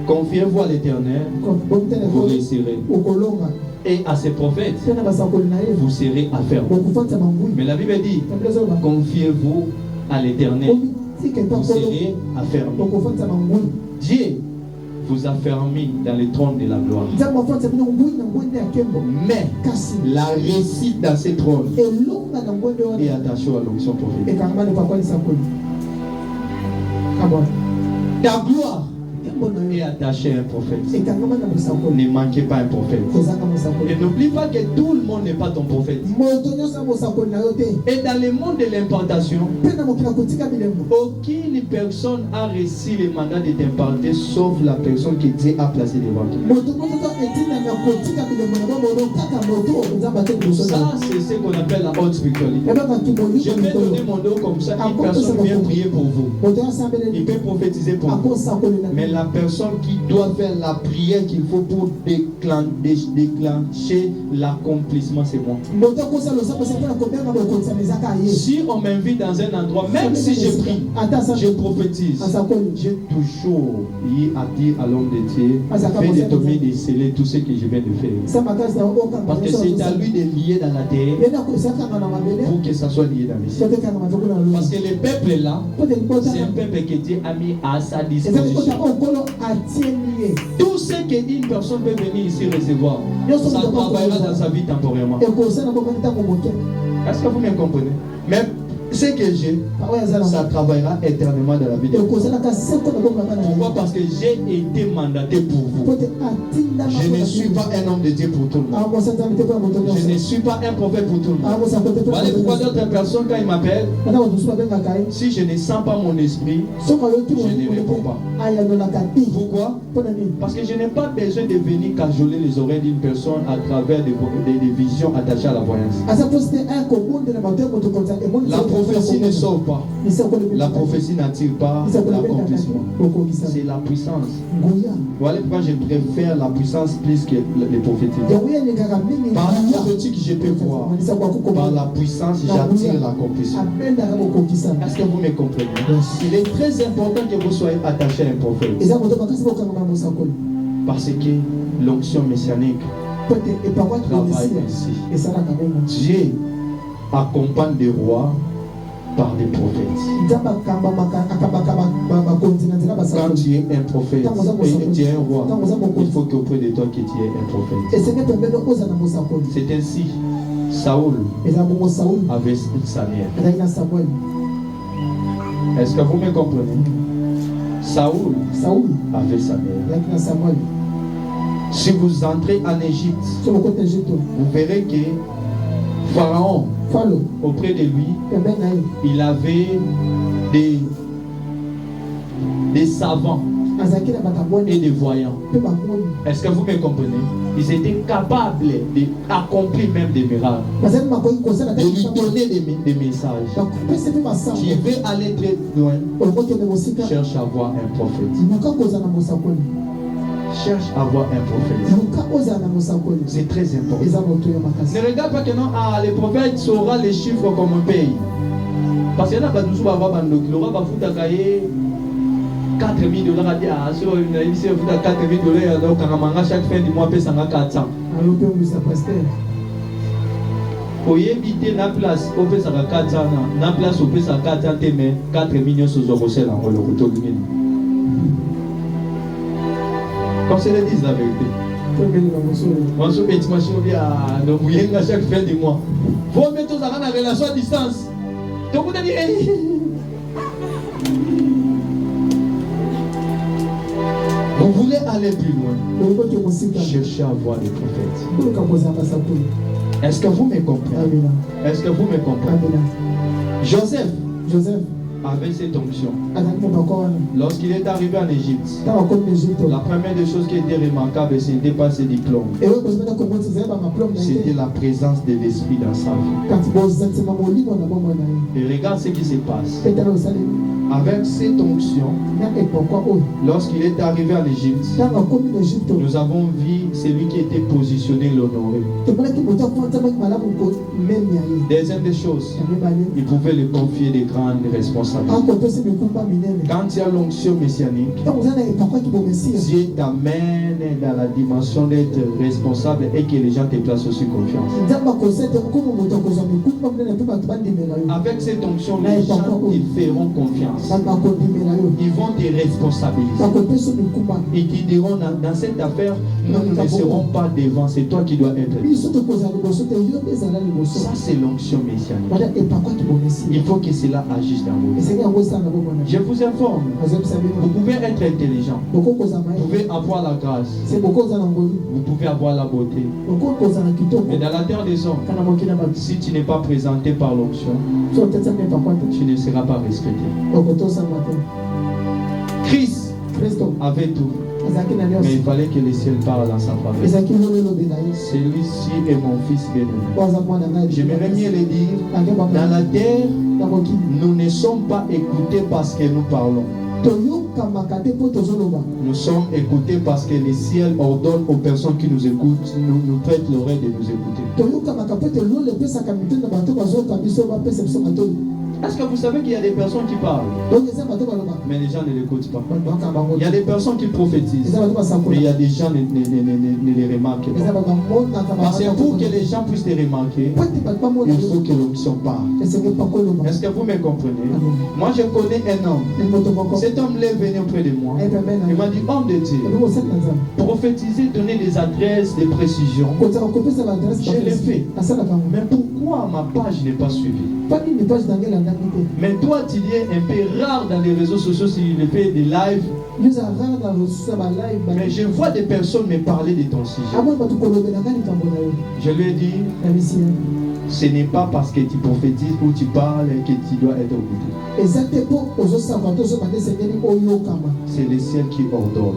confiez-vous à l'Éternel, vous resterez. Et à ces prophètes, vous serez affermis. Mais la Bible dit, confiez-vous à l'Éternel, vous serez affermis. Dieu vous affermit dans le trône de la gloire. Mais la réussite dans ce trône est attachée à l'onction prophétique. Ta gloire est attaché à un prophète. Ne manquez pas un prophète. Et n'oublie pas que tout le monde n'est pas ton prophète. Et dans le monde de l'impartation, aucune personne a reçu le mandat de t'imparter sauf la personne que Dieu a placée devant toi. Ça, c'est ce qu'on appelle la haute spiritualité. Je vais donner mon nom comme ça. Une personne vient prier pour vous. Il peut prophétiser pour vous. Mais la personne qui doit faire la prière qu'il faut pour déclencher l'accomplissement, c'est moi. Si on m'invite dans un endroit, même si je prie, je prophétise, j'ai toujours eu à dire à l'homme de Dieu, fais de tomber, de sceller tout ce que je viens de faire. Parce que c'est à lui de lier dans la terre pour que ça soit lié dans les cieux. Parce que le peuple est là, c'est un peuple que Dieu a mis à sa disposition. Tout ce qu'une personne peut venir ici recevoir, ça travaillera dans sa vie temporairement. Est-ce que vous me comprenez? Même ce que j'ai, ça travaillera éternellement dans la vie de vous. Pourquoi? Parce que j'ai été mandaté pour vous. Je ne suis pas un homme de Dieu pour tout le monde. Je ne suis pas un prophète pour tout le monde. Voilà pourquoi d'autres personnes, quand ils m'appellent, si je ne sens pas mon esprit, je ne réponds pas. Pourquoi? Parce que je n'ai pas besoin de venir cajoler les oreilles d'une personne à travers des visions attachées à la voyance. La prophétie ne sauve pas. La prophétie n'attire pas l'accomplissement. C'est la puissance. Voilà pourquoi je préfère la puissance plus que les prophétiques. Par la prophétique, je peux voir. Par la puissance, j'attire l'accomplissement. Est-ce que vous me comprenez? Il est très important que vous soyez attaché à un prophète. Parce que l'onction messianique travaille ici. Dieu accompagne des rois par des prophètes. Quand tu es un prophète et tu es un roi, il faut qu'auprès de toi que tu es un prophète. C'est ainsi Saoul avait Samuel. Est-ce que vous me comprenez? Saoul avait Samuel. Si vous entrez en Égypte, vous verrez que Pharaon, auprès de lui, il avait des savants et des voyants. Est-ce que vous me comprenez? Ils étaient capables d'accomplir même des miracles, de lui donner des messages. Tu veux aller très loin, cherche à voir un prophète. Cherche à voir un prophète. C'est très important. Ne regarde pas que non, les prophètes saura les chiffres comme un pays. Parce qu'il y en a pas tous qui aura pas foutu à cahier 4 000 $. À dire, si on a dit, si on a 4 000 $, donc on a chaque fin du mois, on a 400. Pour éviter la place, on peut ça 400. La place, on peut ça 400, mais 4 millions sur le rocher, on le retourne. Comme c'est le disent la vérité. On se met une machine à nos moyens à chaque fin du mois. Vous mettez tous en relation à distance. Donc vous allez dire. Vous voulez aller plus loin. Cherchez à voir les prophètes. Est-ce que vous me comprenez? Est-ce que vous me comprenez? Joseph avec cette onction, lorsqu'il est arrivé en Égypte, la première des choses qui était remarquable, ce n'était pas ses diplômes, c'était la présence de l'Esprit dans sa vie. Et regarde ce qui se passe. Avec cette onction, lorsqu'il est arrivé en Égypte, nous avons vu celui qui était positionné l'honorer. Deuxième des choses, il pouvait lui confier des grandes responsabilités. Quand il y a l'onction messianique, Dieu t'amène dans la dimension d'être responsable et que les gens te placent aussi confiance. Avec cette onction, les gens te feront confiance. Ils vont te responsabiliser. Ils te diront dans cette affaire, nous ne serons pas devant, c'est toi qui dois être. Ça, c'est l'onction messianique. Il faut que cela agisse dans vous. Je vous informe, vous pouvez être intelligent, vous pouvez avoir la grâce, vous pouvez avoir la beauté. Mais dans la terre des hommes, si tu n'es pas présenté par l'onction, tu ne seras pas respecté. Christ avait tout, mais il fallait que le ciel parle dans sa faveur. Celui-ci est mon fils bien-aimé. J'aimerais mieux le dire, dans la terre, nous ne sommes pas écoutés parce que nous parlons. Nous sommes écoutés parce que le ciel ordonne aux personnes qui nous écoutent, nous prêtent l'oreille de nous écouter. Est-ce que vous savez qu'il y a des personnes qui parlent, mais les gens ne l'écoutent pas? Il y a des personnes qui prophétisent, mais il y a des gens qui ne les remarquent pas. Parce que pour que les gens puissent te remarquer, il faut que l'onction parle. Est-ce que vous me comprenez? Moi, je connais un homme. Cet homme est venu auprès de moi. Il m'a dit, homme de Dieu, prophétiser, donner des adresses, des précisions. Je l'ai fait. Mais pourquoi ma page n'est pas suivie? Mais toi, tu es un peu rare dans les réseaux sociaux s'il fait des lives. Mais je vois des personnes me parler de ton sujet. Je lui ai dit, ce n'est pas parce que tu prophétises ou tu parles que tu dois être écouté. C'est le ciel qui ordonne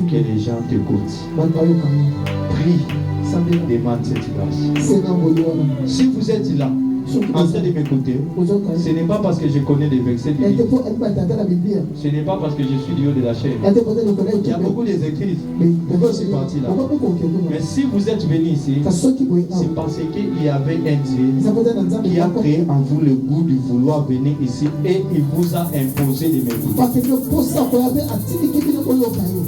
que les gens t'écoutent. Prie, demande cette grâce. Si vous êtes là, en train de m'écouter, ce n'est pas parce que je connais des versets bibliques. Ce n'est pas parce que je suis du haut de la chair. Il y a beaucoup d'écrits. Pourquoi c'est parti là? Mais si vous êtes venu ici, c'est parce qu'il y avait un Dieu qui a créé en vous le goût de vouloir venir ici et il vous a imposé de m'écouter.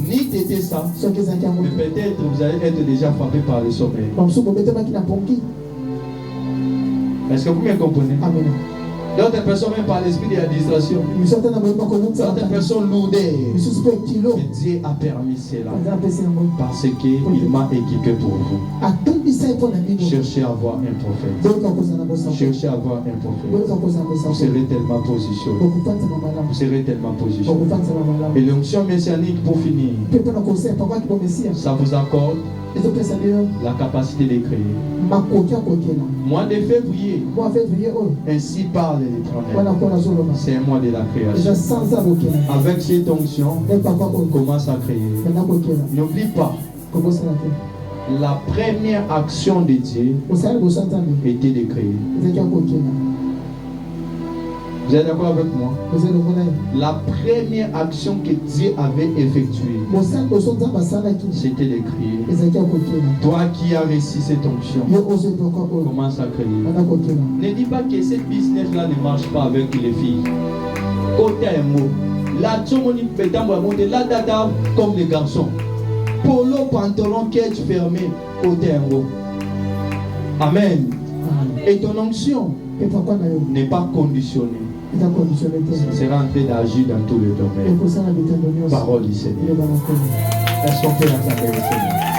Ni t'étais ça, mais peut-être vous allez être déjà frappé par le sommeil. Est-ce que vous me comprenez? Amen. D'autres personnes même par l'esprit de la distraction. D'autres personnes lourdaires. Mais Dieu a permis cela parce qu'il m'a équipé pour vous. Cherchez à avoir un prophète. Cherchez à avoir un prophète. Vous serez tellement positionné. Vous serez tellement positionné. Et l'onction messianique pour finir, ça vous accorde la capacité de créer. Mois de février, ainsi parle l'Éternel. C'est un mois de la création. Avec cette onction, on commence à créer. N'oublie pas, la première action de Dieu était de créer. Vous êtes d'accord avec moi? La première action que Dieu avait effectuée, c'était de créer. Toi qui as reçu cette onction, commence à créer. Ne dis pas que cette business-là ne marche pas avec les filles. Côté un mot. La tchomoni la dada comme les garçons. Polo, pantalon, cage fermé. Côté un mot. Amen. Et ton onction n'est pas conditionnée. Ce sera en train d'agir dans tous les domaines. Parole du Seigneur. Est-ce qu'on peut acclamer le Seigneur?